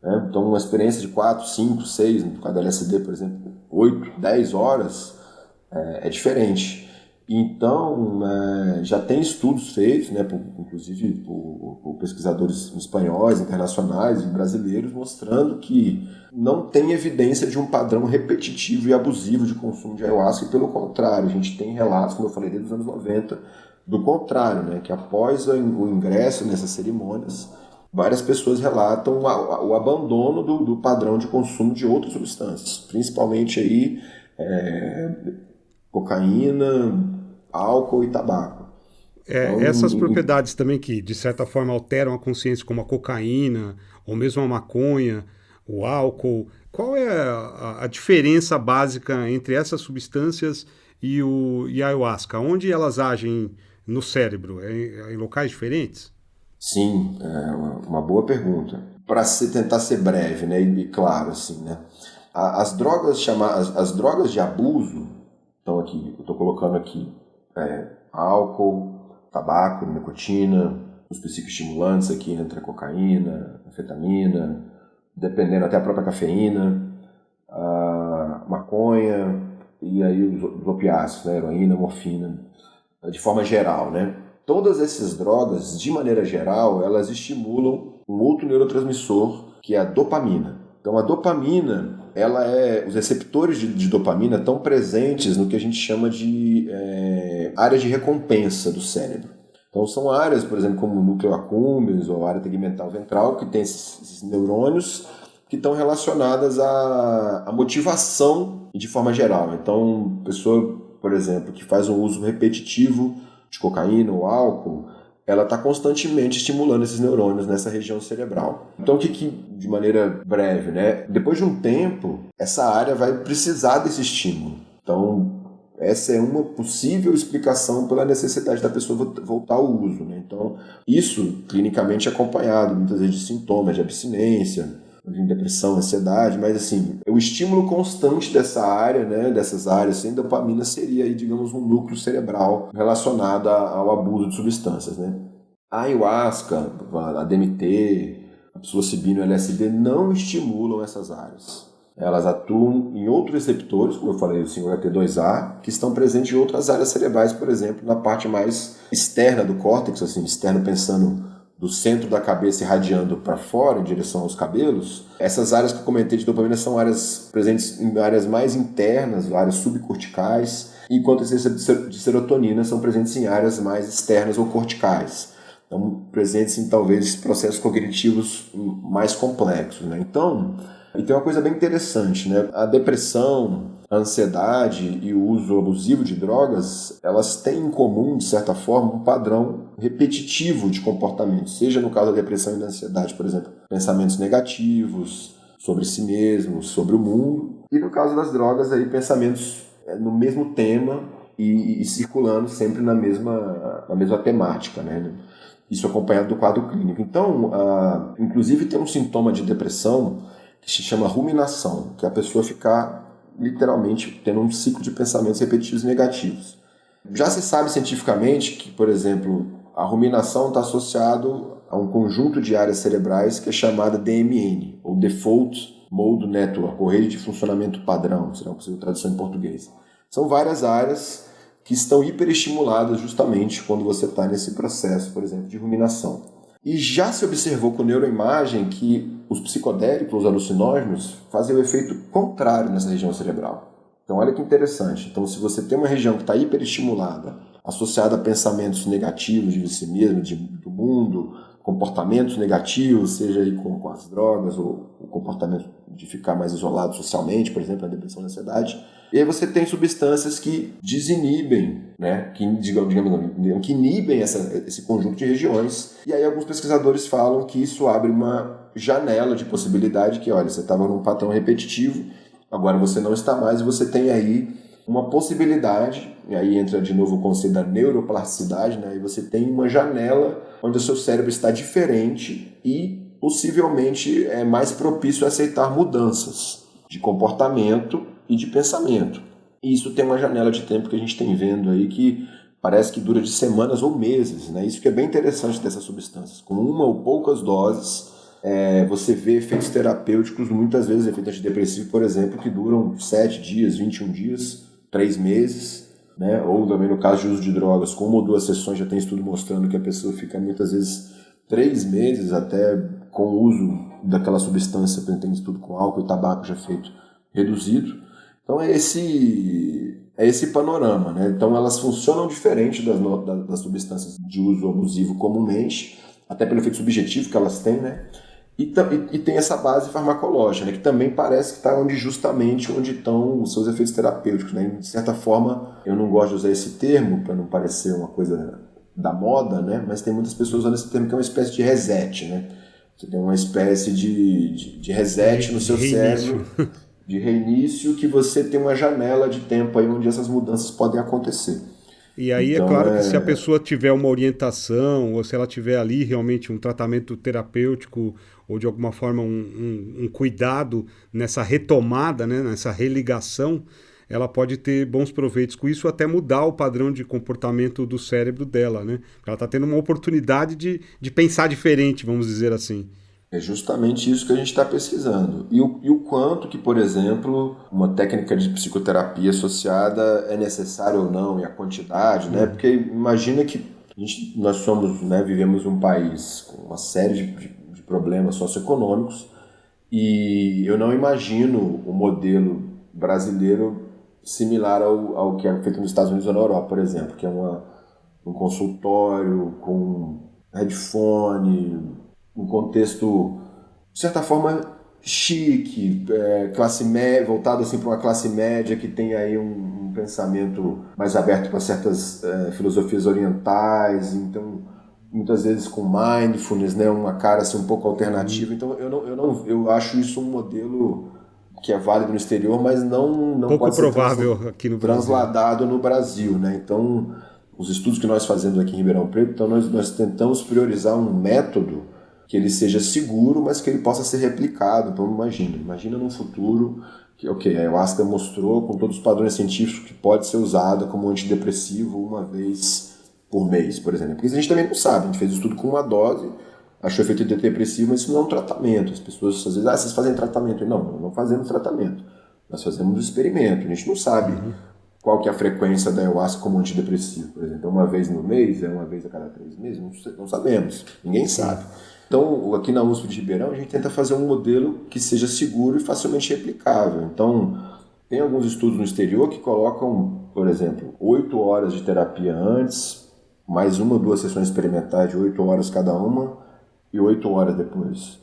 Né? Então, uma experiência de 4, 5, 6, no caso da LSD, por exemplo, 8, 10 horas, é diferente. Então, já tem estudos feitos, né, inclusive por pesquisadores espanhóis, internacionais e brasileiros, mostrando que não tem evidência de um padrão repetitivo e abusivo de consumo de ayahuasca, e pelo contrário, a gente tem relatos, como eu falei, desde os anos 90, do contrário, né, que após o ingresso nessas cerimônias, várias pessoas relatam o abandono do padrão de consumo de outras substâncias, principalmente aí, cocaína, álcool e tabaco. Então, essas propriedades também que, de certa forma, alteram a consciência, como a cocaína, ou mesmo a maconha, o álcool, qual é a diferença básica entre essas substâncias e a ayahuasca? Onde elas agem no cérebro? Em locais diferentes? Sim, é uma boa pergunta. Para tentar ser breve, né, e claro, assim, né? As drogas de abuso, então aqui, eu estou colocando aqui álcool, tabaco, nicotina, os psicoestimulantes aqui entre a cocaína, anfetamina, dependendo até a própria cafeína, a maconha e aí os opiáceos, né, heroína, morfina, de forma geral, né? Todas essas drogas, de maneira geral, elas estimulam um outro neurotransmissor, que é a dopamina. Então a dopamina, os receptores de dopamina estão presentes no que a gente chama de áreas de recompensa do cérebro. Então são áreas, por exemplo, como o núcleo accumbens ou a área tegmental ventral, que tem esses neurônios que estão relacionadas à motivação de forma geral. Então, pessoa, por exemplo, que faz um uso repetitivo de cocaína ou álcool, ela está constantemente estimulando esses neurônios nessa região cerebral. Então, de maneira breve, né? Depois de um tempo, essa área vai precisar desse estímulo. Então, essa é uma possível explicação pela necessidade da pessoa voltar ao uso, né? Então, isso clinicamente acompanhado, muitas vezes, de sintomas de abstinência, de depressão, ansiedade, mas assim, o estímulo constante dessa área, né, dessas áreas sem dopamina seria aí, digamos, um núcleo cerebral relacionado ao abuso de substâncias, né? A ayahuasca, a DMT, a psilocibina e o LSD não estimulam essas áreas. Elas atuam em outros receptores, como eu falei, o 5-HT2A, que estão presentes em outras áreas cerebrais, por exemplo, na parte mais externa do córtex, assim, externo pensando do centro da cabeça irradiando para fora, em direção aos cabelos. Essas áreas que eu comentei de dopamina são áreas presentes em áreas mais internas, áreas subcorticais, enquanto as de serotonina são presentes em áreas mais externas ou corticais. Então, presentes em talvez processos cognitivos mais complexos, né? Então, e tem uma coisa bem interessante, né? A depressão, a ansiedade e o uso abusivo de drogas, elas têm em comum, de certa forma, um padrão repetitivo de comportamento. Seja no caso da depressão e da ansiedade, por exemplo, pensamentos negativos sobre si mesmo, sobre o mundo. E no caso das drogas, aí, pensamentos no mesmo tema e circulando sempre na mesma temática, né? Isso acompanhado do quadro clínico. Então, inclusive tem um sintoma de depressão que se chama ruminação, que é a pessoa ficar literalmente tendo um ciclo de pensamentos repetitivos negativos. Já se sabe cientificamente que, por exemplo, a ruminação está associado a um conjunto de áreas cerebrais que é chamada DMN, ou Default Mode Network, ou rede de funcionamento padrão, será uma possível tradução em português. São várias áreas que estão hiperestimuladas justamente quando você está nesse processo, por exemplo, de ruminação. E já se observou com neuroimagem que os psicodélicos, os alucinógenos, fazem o efeito contrário nessa região cerebral. Então, olha que interessante. Então, se você tem uma região que está hiperestimulada, associada a pensamentos negativos de você mesmo, do mundo, comportamentos negativos, seja aí com as drogas, ou o comportamento de ficar mais isolado socialmente, por exemplo, a depressão e a ansiedade. E aí você tem substâncias que desinibem, né? que inibem esse conjunto de regiões. E aí alguns pesquisadores falam que isso abre uma janela de possibilidade que, olha, você estava num padrão repetitivo, agora você não está mais e você tem aí uma possibilidade, e aí entra de novo o conceito da neuroplasticidade, né? E você tem uma janela onde o seu cérebro está diferente e possivelmente é mais propício a aceitar mudanças de comportamento e de pensamento. E isso tem uma janela de tempo que a gente tem vendo aí que parece que dura de semanas ou meses, né? Isso que é bem interessante dessas substâncias. Com uma ou poucas doses, você vê efeitos terapêuticos, muitas vezes efeito antidepressivo, por exemplo, que duram 7 dias, 21 dias, 3 meses, né? Ou também no caso de uso de drogas, com 1 ou 2 sessões já tem estudo mostrando que a pessoa fica muitas vezes 3 meses até com o uso daquela substância, tem estudo com álcool e tabaco já feito, reduzido. Então é esse panorama, né? Então elas funcionam diferente das substâncias de uso abusivo comumente, até pelo efeito subjetivo que elas têm, né? E tem essa base farmacológica, né? Que também parece que está justamente onde estão os seus efeitos terapêuticos, né? De certa forma, eu não gosto de usar esse termo para não parecer uma coisa da moda, né? Mas tem muitas pessoas usando esse termo que é uma espécie de reset, né? Você tem uma espécie de reset no seu cérebro, de reinício, que você tem uma janela de tempo aí onde essas mudanças podem acontecer. E aí então, é claro que se a pessoa tiver uma orientação, ou se ela tiver ali realmente um tratamento terapêutico, ou de alguma forma um cuidado nessa retomada, né, nessa religação, ela pode ter bons proveitos com isso, até mudar o padrão de comportamento do cérebro dela, né? Ela está tendo uma oportunidade de pensar diferente, vamos dizer assim. É justamente isso que a gente está pesquisando. E o quanto que, por exemplo, uma técnica de psicoterapia associada é necessária ou não, e a quantidade, né? Porque imagina que nós somos, né, vivemos um país com uma série de problemas socioeconômicos E eu não imagino o modelo brasileiro similar ao que é feito nos Estados Unidos ou na Europa, por exemplo, que é um consultório com headphone, um contexto, de certa forma, chique, classe média, voltado assim, para uma classe média que tem aí um pensamento mais aberto para certas filosofias orientais, então muitas vezes com mindfulness, né, uma cara assim, um pouco alternativa. Então eu acho isso um modelo que é válido no exterior, mas não Pouco pode ser provável aqui no Brasil. transladado no Brasil, né? Então, os estudos que nós fazemos aqui em Ribeirão Preto, então nós tentamos priorizar um método que ele seja seguro, mas que ele possa ser replicado. Então, imagina num futuro que, a ayahuasca mostrou com todos os padrões científicos que pode ser usada como antidepressivo uma vez por mês, por exemplo. Porque a gente também não sabe, a gente fez o estudo com uma dose, achou efeito antidepressivo, mas isso não é um tratamento. As pessoas às vezes, vocês fazem tratamento. Não fazemos tratamento. Nós fazemos um experimento. A gente não sabe qual que é a frequência da ayahuasca como antidepressivo. Por exemplo, uma vez no mês, é uma vez a cada 3 meses? Não sabemos. Ninguém sabe. Então, aqui na USP de Ribeirão, a gente tenta fazer um modelo que seja seguro e facilmente replicável. Então, tem alguns estudos no exterior que colocam, por exemplo, 8 horas de terapia antes, mais 1 ou 2 sessões experimentais de 8 horas cada uma, e 8 horas depois.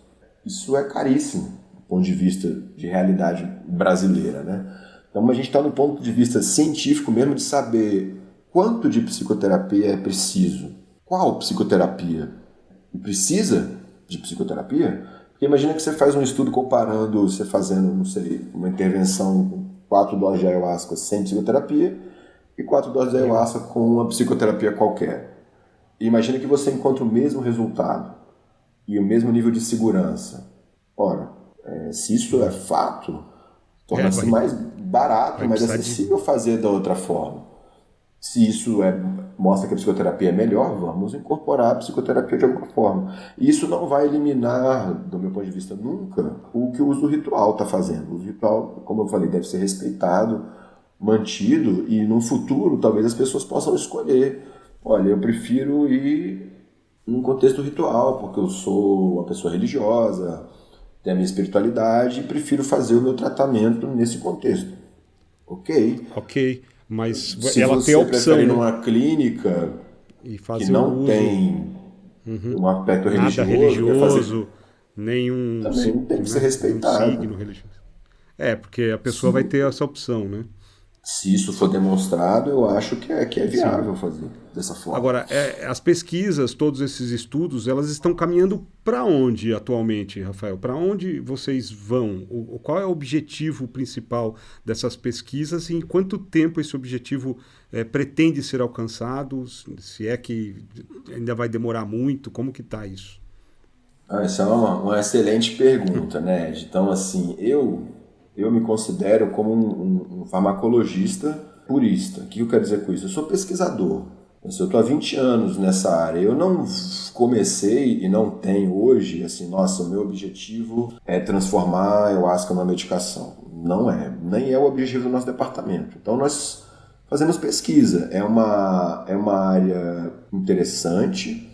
Isso é caríssimo, do ponto de vista de realidade brasileira, né? Então a gente está no ponto de vista científico mesmo de saber quanto de psicoterapia é preciso. Qual psicoterapia? E precisa de psicoterapia? Porque imagina que você faz um estudo comparando, você fazendo, não sei, uma intervenção com 4 doses de ayahuasca sem psicoterapia e 4 doses de ayahuasca com uma psicoterapia qualquer. E imagina que você encontra o mesmo resultado e o mesmo nível de segurança. Ora, se isso é fato, torna-se mais barato, mais acessível fazer da outra forma. Se isso mostra que a psicoterapia é melhor, vamos incorporar a psicoterapia de alguma forma. E isso não vai eliminar, do meu ponto de vista, nunca o que o uso do ritual está fazendo. O uso do ritual, como eu falei, deve ser respeitado, mantido, e no futuro talvez as pessoas possam escolher. Olha, eu prefiro ir num contexto ritual, porque eu sou uma pessoa religiosa, tenho a minha espiritualidade e prefiro fazer o meu tratamento nesse contexto. Ok, mas se ela você tem a opção, prefere numa clínica e que não tem um aspecto nada religioso, nenhum também tem que ser respeitado. Signo religioso. Porque a pessoa vai ter essa opção, né? Se isso for demonstrado, eu acho que é viável fazer dessa forma. Agora, as pesquisas, todos esses estudos, elas estão caminhando para onde atualmente, Rafael? Para onde vocês vão? Qual é o objetivo principal dessas pesquisas e em quanto tempo esse objetivo pretende ser alcançado? Se é que ainda vai demorar muito, como que está isso? Essa é uma excelente pergunta, né? Então, assim, eu me considero como um farmacologista purista. O que eu quero dizer com isso? Eu sou pesquisador. Eu estou há 20 anos nessa área. Eu não comecei e não tenho hoje, assim, nossa, o meu objetivo é transformar a ayahuasca numa medicação. Não é. Nem é o objetivo do nosso departamento. Então, nós fazemos pesquisa. É uma área interessante,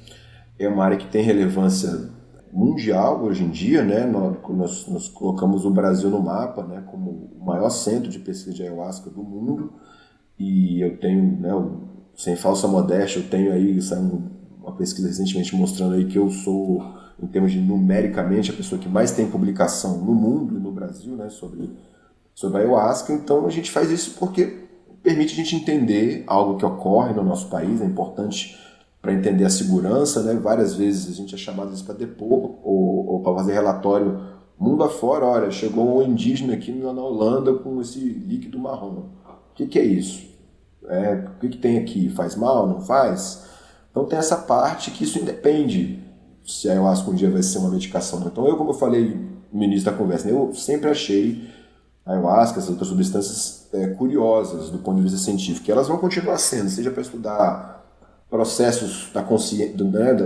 é uma área que tem relevância mundial hoje em dia, né? Nós colocamos o Brasil no mapa, né, como o maior centro de pesquisa de ayahuasca do mundo, e eu tenho, né, sem falsa modéstia, eu tenho aí uma pesquisa recentemente mostrando aí que eu sou, em termos de numericamente, a pessoa que mais tem publicação no mundo e no Brasil, né, sobre a ayahuasca. Então a gente faz isso porque permite a gente entender algo que ocorre no nosso país, é importante para entender a segurança, né? Várias vezes a gente é chamado para depor ou para fazer relatório mundo afora. Olha, chegou um indígena aqui na Holanda com esse líquido marrom. O que é isso? O que tem aqui? Faz mal? Não faz? Então tem essa parte que isso independe se a ayahuasca um dia vai ser uma medicação. Então como eu falei no início da conversa, né? Eu sempre achei a ayahuasca, essas outras substâncias curiosas do ponto de vista científico. E elas vão continuar sendo, seja para estudar processos da consciência,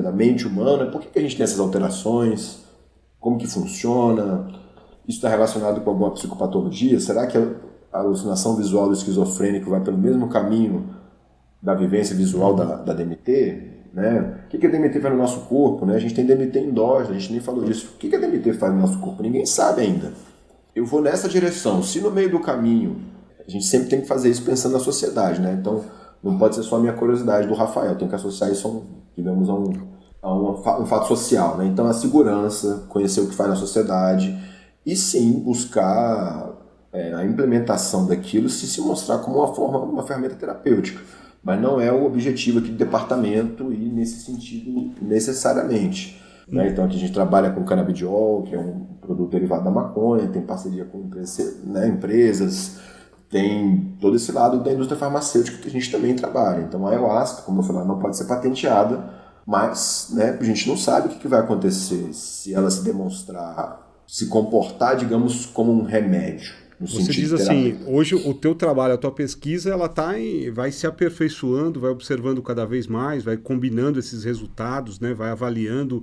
da mente humana, por que a gente tem essas alterações, como que funciona, isso está relacionado com alguma psicopatologia, será que a alucinação visual do esquizofrênico vai pelo mesmo caminho da vivência visual da DMT? né? O que a DMT faz no nosso corpo, né? A gente tem DMT endógeno, a gente nem falou disso. O que a DMT faz no nosso corpo? Ninguém sabe ainda. Eu vou nessa direção. Se no meio do caminho, a gente sempre tem que fazer isso pensando na sociedade, né? Então, não pode ser só a minha curiosidade do Rafael, tem que associar isso a um fato social, né? Então, a segurança, conhecer o que faz na sociedade e sim buscar a implementação daquilo se mostrar como uma ferramenta terapêutica. Mas não é o objetivo aqui do departamento e nesse sentido necessariamente. Né? Então aqui a gente trabalha com canabidiol, que é um produto derivado da maconha, tem parceria com empresas, tem todo esse lado da indústria farmacêutica que a gente também trabalha. Então a ayahuasca, como eu falei, não pode ser patenteada, mas né, a gente não sabe o que vai acontecer se ela se demonstrar, se comportar, digamos, como um remédio. Você diz assim, hoje o teu trabalho, a tua pesquisa, ela vai se aperfeiçoando, vai observando cada vez mais, vai combinando esses resultados, né? Vai avaliando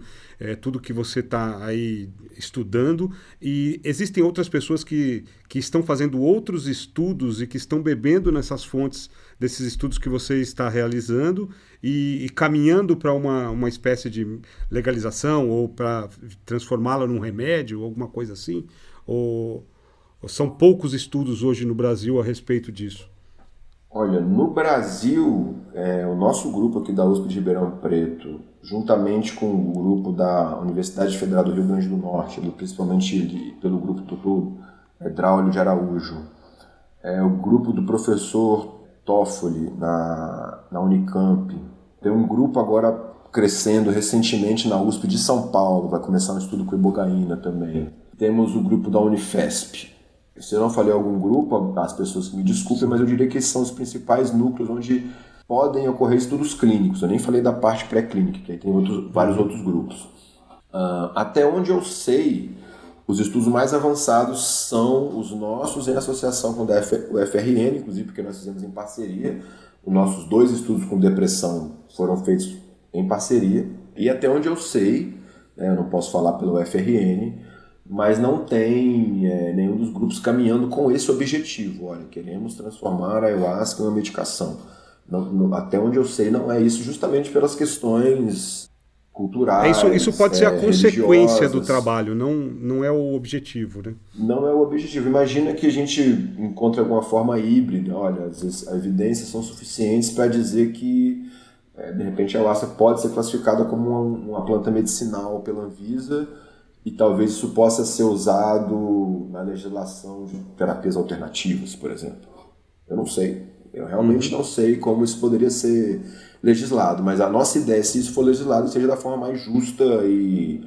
tudo que você está aí estudando, e existem outras pessoas que estão fazendo outros estudos e que estão bebendo nessas fontes desses estudos que você está realizando e caminhando para uma espécie de legalização ou para transformá-la num remédio, alguma coisa assim, ou são poucos estudos hoje no Brasil a respeito disso? Olha, no Brasil, o nosso grupo aqui da USP de Ribeirão Preto, juntamente com o grupo da Universidade Federal do Rio Grande do Norte, principalmente pelo grupo do Draulio de Araújo, o grupo do professor Toffoli na Unicamp, tem um grupo agora crescendo recentemente na USP de São Paulo, vai começar um estudo com ibogaína também. Temos o grupo da Unifesp. Se eu não falei algum grupo, as pessoas que me desculpem, mas eu diria que esses são os principais núcleos onde podem ocorrer estudos clínicos. Eu nem falei da parte pré-clínica, que aí tem vários outros grupos. Até onde eu sei, os estudos mais avançados são os nossos em associação com o FRN, inclusive porque nós fizemos em parceria. Os nossos 2 estudos com depressão foram feitos em parceria. E até onde eu sei, eu não posso falar pelo FRN, mas não tem nenhum dos grupos caminhando com esse objetivo. Olha, queremos transformar a ayahuasca em uma medicação. Até onde eu sei, não é isso, justamente pelas questões culturais. Isso pode ser a consequência do trabalho, não é o objetivo, né? Não é o objetivo. Imagina que a gente encontre alguma forma híbrida. Olha, às vezes as evidências são suficientes para dizer que, de repente, a ayahuasca pode ser classificada como uma planta medicinal pela Anvisa, e talvez isso possa ser usado na legislação de terapias alternativas, por exemplo. Eu não sei. Eu realmente não sei como isso poderia ser legislado, mas a nossa ideia, se isso for legislado, seja da forma mais justa e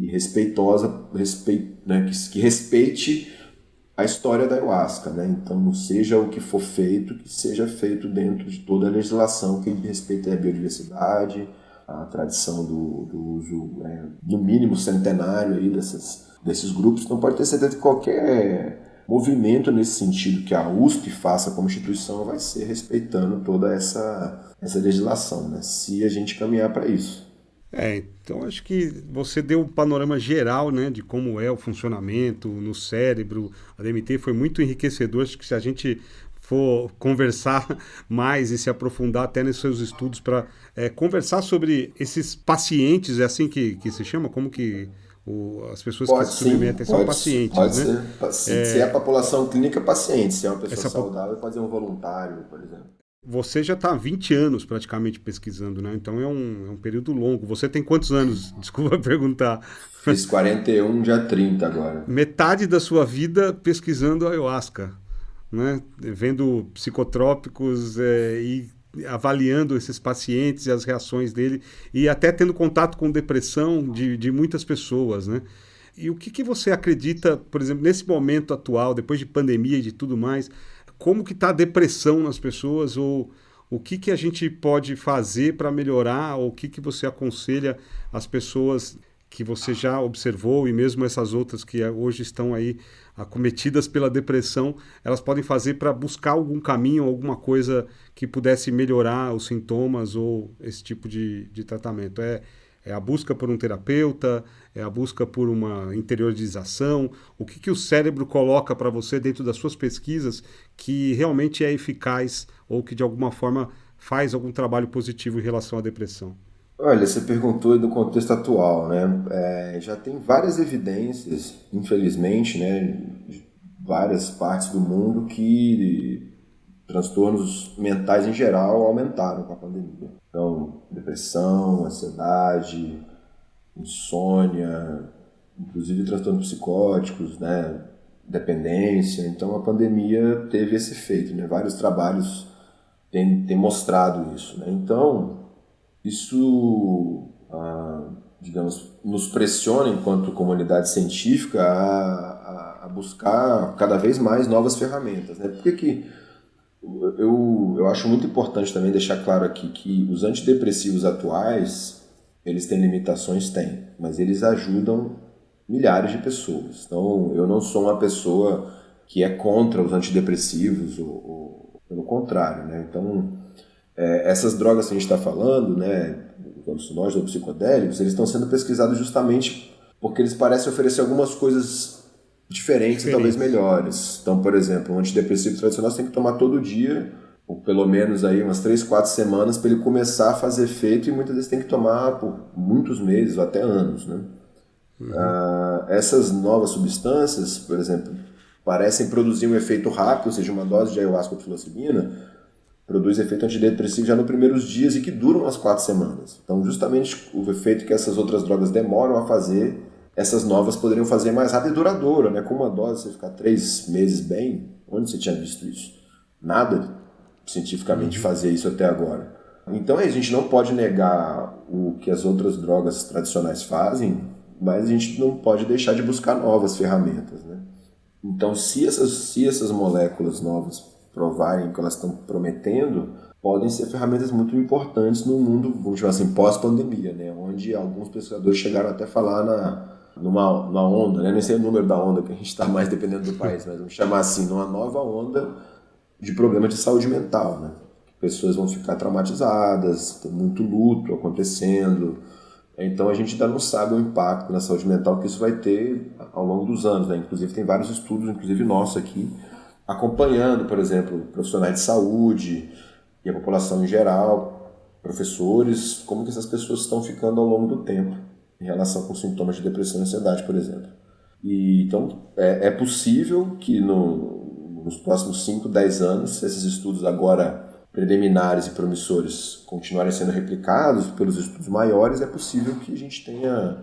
respeitosa, né, que respeite a história da ayahuasca, né? Então, seja o que for feito, que seja feito dentro de toda a legislação que respeite a biodiversidade, a tradição do uso, no mínimo centenário aí desses grupos. Não pode ter certeza que qualquer movimento nesse sentido que a USP faça como instituição vai ser respeitando toda essa legislação, né? Se a gente caminhar para isso. Então acho que você deu um panorama geral, né, de como é o funcionamento no cérebro. A DMT foi muito enriquecedor. Acho que se a gente for conversar mais e se aprofundar até nos seus estudos para conversar sobre esses pacientes, é assim que se chama? Como que as pessoas que se submetem são pacientes, né? Se é a população clínica, paciente. Se é uma pessoa saudável, pode ser um voluntário, por exemplo. Você já está há 20 anos praticamente pesquisando, né? Então é um período longo. Você tem quantos anos? Desculpa perguntar. Fiz 41, já 30 agora. Metade da sua vida pesquisando ayahuasca, né? Vendo psicotrópicos e avaliando esses pacientes e as reações dele, e até tendo contato com depressão de muitas pessoas, né? E o que você acredita, por exemplo, nesse momento atual, depois de pandemia e de tudo mais, como que está a depressão nas pessoas, ou o que a gente pode fazer para melhorar, ou o que você aconselha as pessoas que você já observou, e mesmo essas outras que hoje estão aí acometidas pela depressão, elas podem fazer para buscar algum caminho, alguma coisa que pudesse melhorar os sintomas ou esse tipo de tratamento? É a busca por um terapeuta? É a busca por uma interiorização? O que o cérebro coloca para você dentro das suas pesquisas que realmente é eficaz ou que de alguma forma faz algum trabalho positivo em relação à depressão? Olha, você perguntou do contexto atual, né? Já tem várias evidências, infelizmente, né, de várias partes do mundo que transtornos mentais em geral aumentaram com a pandemia. Então, depressão, ansiedade, insônia, inclusive transtornos psicóticos, né, dependência. Então, a pandemia teve esse efeito, né? Vários trabalhos têm mostrado isso, né? Então, isso, digamos, nos pressiona enquanto comunidade científica a buscar cada vez mais novas ferramentas, né? Por que eu acho muito importante também deixar claro aqui que os antidepressivos atuais, eles têm limitações? Têm, mas eles ajudam milhares de pessoas. Então, eu não sou uma pessoa que é contra os antidepressivos, ou pelo contrário, né? Então, essas drogas que a gente está falando, né, os alucinógenos ou psicodélicos, eles estão sendo pesquisados justamente porque eles parecem oferecer algumas coisas diferentes e talvez melhores. Então, por exemplo, um antidepressivo tradicional você tem que tomar todo dia, ou pelo menos aí umas 3, 4 semanas para ele começar a fazer efeito, e muitas vezes tem que tomar por muitos meses ou até anos, né? Essas novas substâncias, por exemplo, parecem produzir um efeito rápido, ou seja, uma dose de ayahuasca ou psilocibina produz efeito antidepressivo já nos primeiros dias e que duram as 4 semanas. Então, justamente o efeito que essas outras drogas demoram a fazer, essas novas poderiam fazer mais rápido e duradouro, né? Com uma dose você ficar 3 meses bem, onde você tinha visto isso? Nada cientificamente fazer isso até agora. Então a gente não pode negar o que as outras drogas tradicionais fazem, mas a gente não pode deixar de buscar novas ferramentas, né? Então, se essas moléculas novas provarem o que elas estão prometendo, podem ser ferramentas muito importantes no mundo, vamos chamar assim, pós-pandemia, né? Onde alguns pesquisadores chegaram até a falar numa onda, né? Nem sei o número da onda que a gente está mais dependendo do país, mas vamos chamar assim, numa nova onda de problemas de saúde mental, né? Pessoas vão ficar traumatizadas, tem muito luto acontecendo. Então a gente ainda não sabe o impacto na saúde mental que isso vai ter ao longo dos anos, né? Inclusive tem vários estudos, inclusive nosso aqui, acompanhando, por exemplo, profissionais de saúde e a população em geral, professores, como que essas pessoas estão ficando ao longo do tempo em relação com sintomas de depressão e ansiedade, por exemplo. E, então é possível que nos próximos 5, 10 anos, esses estudos agora preliminares e promissores continuarem sendo replicados pelos estudos maiores, é possível que a gente tenha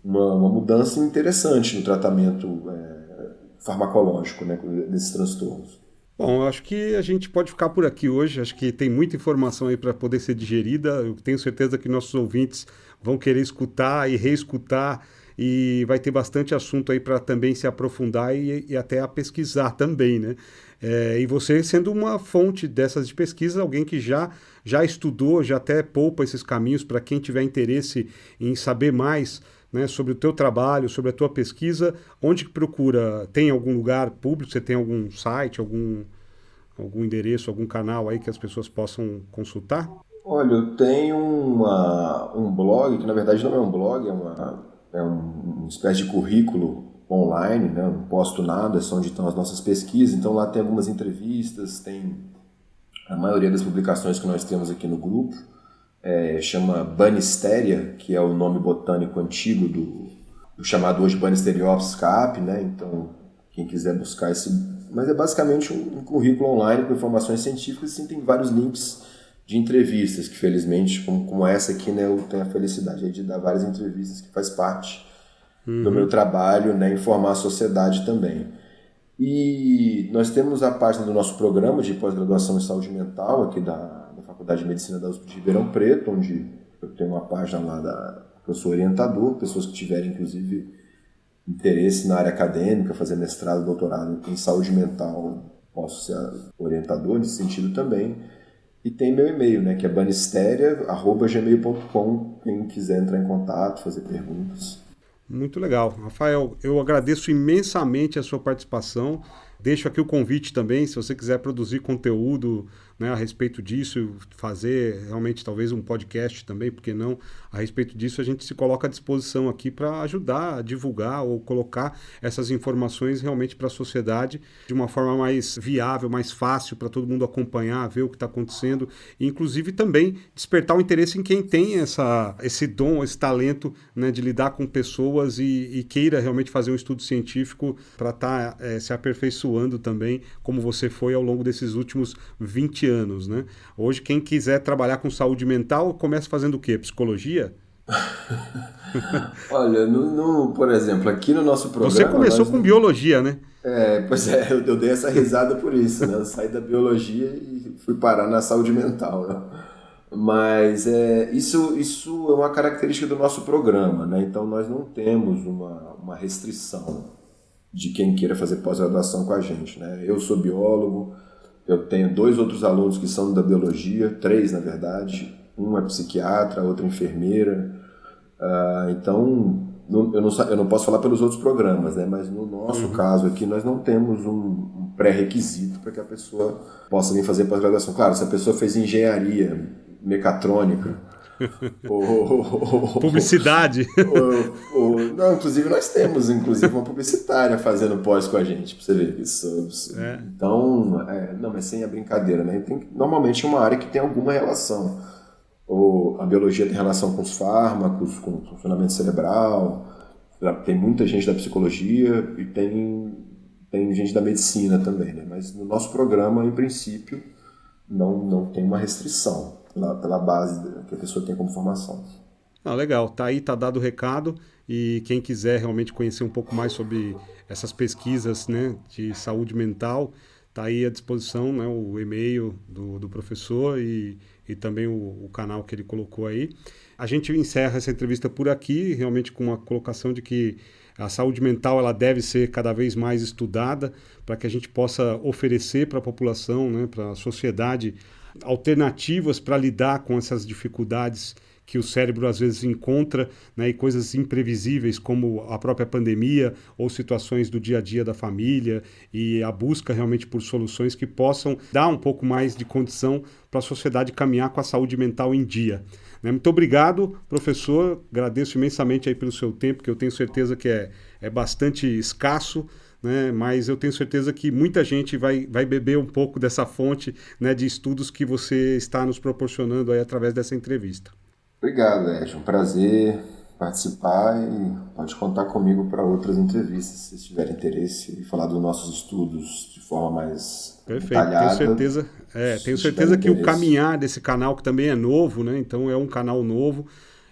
uma mudança interessante no tratamento farmacológico, né, desses transtornos. Bom, eu acho que a gente pode ficar por aqui hoje. Acho que tem muita informação aí para poder ser digerida. Eu tenho certeza que nossos ouvintes vão querer escutar e reescutar, e vai ter bastante assunto aí para também se aprofundar e até a pesquisar também, né? E você sendo uma fonte dessas de pesquisa, alguém que já estudou, já até poupa esses caminhos para quem tiver interesse em saber mais, né, sobre o teu trabalho, sobre a tua pesquisa. Onde que procura? Tem algum lugar público? Você tem algum site, algum endereço, algum canal aí que as pessoas possam consultar? Olha, eu tenho um blog, que na verdade não é um blog, é uma espécie de currículo online, né? Eu não posto nada, é só onde estão as nossas pesquisas. Então lá tem algumas entrevistas, tem a maioria das publicações que nós temos aqui no grupo. Chama Banistéria, que é o nome botânico antigo do chamado hoje Banisteriopsis caapi, né? Então, quem quiser buscar esse... Mas é basicamente um currículo online com informações científicas, e sim, tem vários links de entrevistas, que felizmente, como essa aqui, né, eu tenho a felicidade de dar várias entrevistas, que faz parte do meu trabalho, né, informar a sociedade também. E nós temos a página do nosso programa de pós-graduação em saúde mental, aqui da Faculdade de Medicina da USP de Ribeirão Preto, onde eu tenho uma página lá eu sou orientador, pessoas que tiverem, inclusive, interesse na área acadêmica, fazer mestrado, doutorado em saúde mental, posso ser orientador nesse sentido também. E tem meu e-mail, né, que é banisteria@gmail.com, quem quiser entrar em contato, fazer perguntas. Muito legal. Rafael, eu agradeço imensamente a sua participação. Deixo aqui o convite também, se você quiser produzir conteúdo, né, a respeito disso, fazer realmente talvez um podcast também, porque não? A respeito disso a gente se coloca à disposição aqui para ajudar a divulgar ou colocar essas informações realmente para a sociedade de uma forma mais viável, mais fácil para todo mundo acompanhar, ver o que está acontecendo e inclusive também despertar o interesse em quem tem esse dom, esse talento, né, de lidar com pessoas e queira realmente fazer um estudo científico para estar se aperfeiçoando também, como você foi ao longo desses últimos 20 anos, né? Hoje, quem quiser trabalhar com saúde mental, começa fazendo o quê? Psicologia? Olha, por exemplo, aqui no nosso programa... Você começou com biologia, né? Pois é, eu dei essa risada por isso, né? Eu saí da biologia e fui parar na saúde mental, né? Mas isso é uma característica do nosso programa, né? Então nós não temos uma restrição de quem queira fazer pós-graduação com a gente, né? Eu sou biólogo, eu tenho 2 outros alunos que são da biologia, 3 na verdade, um é psiquiatra, outro é enfermeira, então eu não posso falar pelos outros programas, né? Mas no nosso caso aqui nós não temos um pré-requisito para que a pessoa possa vir fazer pós-graduação. Claro, se a pessoa fez engenharia mecatrônica publicidade. Não, inclusive nós temos uma publicitária fazendo pós com a gente, pra você ver isso. Então, não, mas sem a brincadeira, né? Normalmente é uma área que tem alguma relação. A biologia tem relação com os fármacos, com o funcionamento cerebral, tem muita gente da psicologia e tem gente da medicina também, né? Mas no nosso programa, em princípio, não tem uma restrição pela base que a pessoa tem como formação. Legal, tá dado o recado, e quem quiser realmente conhecer um pouco mais sobre essas pesquisas, né, de saúde mental, tá aí à disposição, né, o e-mail do professor e também o canal que ele colocou aí. A gente encerra essa entrevista por aqui, realmente com uma colocação de que a saúde mental ela deve ser cada vez mais estudada para que a gente possa oferecer para a população, né, para a sociedade, alternativas para lidar com essas dificuldades que o cérebro às vezes encontra, né, e coisas imprevisíveis como a própria pandemia ou situações do dia a dia da família, e a busca realmente por soluções que possam dar um pouco mais de condição para a sociedade caminhar com a saúde mental em dia. Muito obrigado, professor, agradeço imensamente aí pelo seu tempo, que eu tenho certeza que é bastante escasso, né? Mas eu tenho certeza que muita gente vai beber um pouco dessa fonte, né, de estudos que você está nos proporcionando aí através dessa entrevista. Obrigado, Ed. Um prazer participar e pode contar comigo para outras entrevistas, se tiver interesse, e falar dos nossos estudos de forma mais detalhada. Tenho certeza que o caminhar desse canal, que também é novo, né? Então é um canal novo.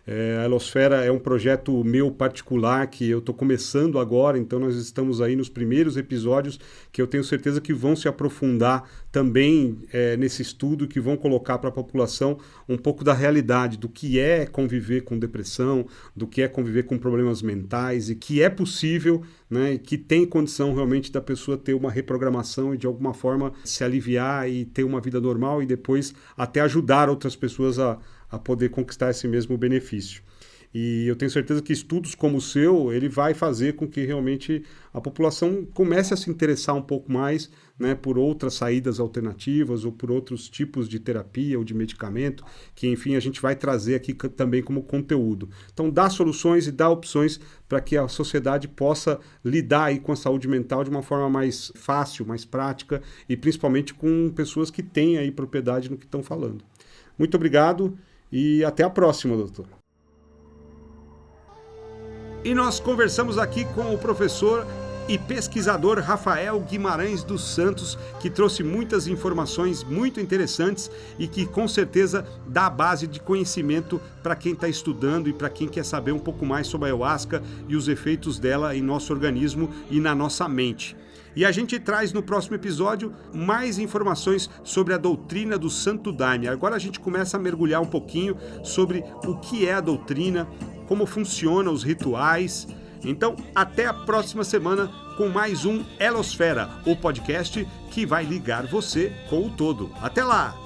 A Elosfera é um projeto meu particular que eu estou começando agora, então nós estamos aí nos primeiros episódios que eu tenho certeza que vão se aprofundar também nesse estudo, que vão colocar para a população um pouco da realidade, do que é conviver com depressão, do que é conviver com problemas mentais, e que é possível, né, e que tem condição realmente da pessoa ter uma reprogramação e de alguma forma se aliviar e ter uma vida normal e depois até ajudar outras pessoas a poder conquistar esse mesmo benefício. E eu tenho certeza que estudos como o seu, ele vai fazer com que realmente a população comece a se interessar um pouco mais, né, por outras saídas alternativas ou por outros tipos de terapia ou de medicamento, que enfim a gente vai trazer aqui também como conteúdo. Então dá soluções e dá opções para que a sociedade possa lidar aí com a saúde mental de uma forma mais fácil, mais prática e principalmente com pessoas que têm aí propriedade no que estão falando. Muito obrigado e até a próxima, doutor. E nós conversamos aqui com o professor e pesquisador Rafael Guimarães dos Santos, que trouxe muitas informações muito interessantes e que com certeza dá base de conhecimento para quem está estudando e para quem quer saber um pouco mais sobre a ayahuasca e os efeitos dela em nosso organismo e na nossa mente. E a gente traz no próximo episódio mais informações sobre a doutrina do Santo Daime. Agora a gente começa a mergulhar um pouquinho sobre o que é a doutrina, como funcionam os rituais. Então, até a próxima semana com mais um Elosfera, o podcast que vai ligar você com o todo. Até lá!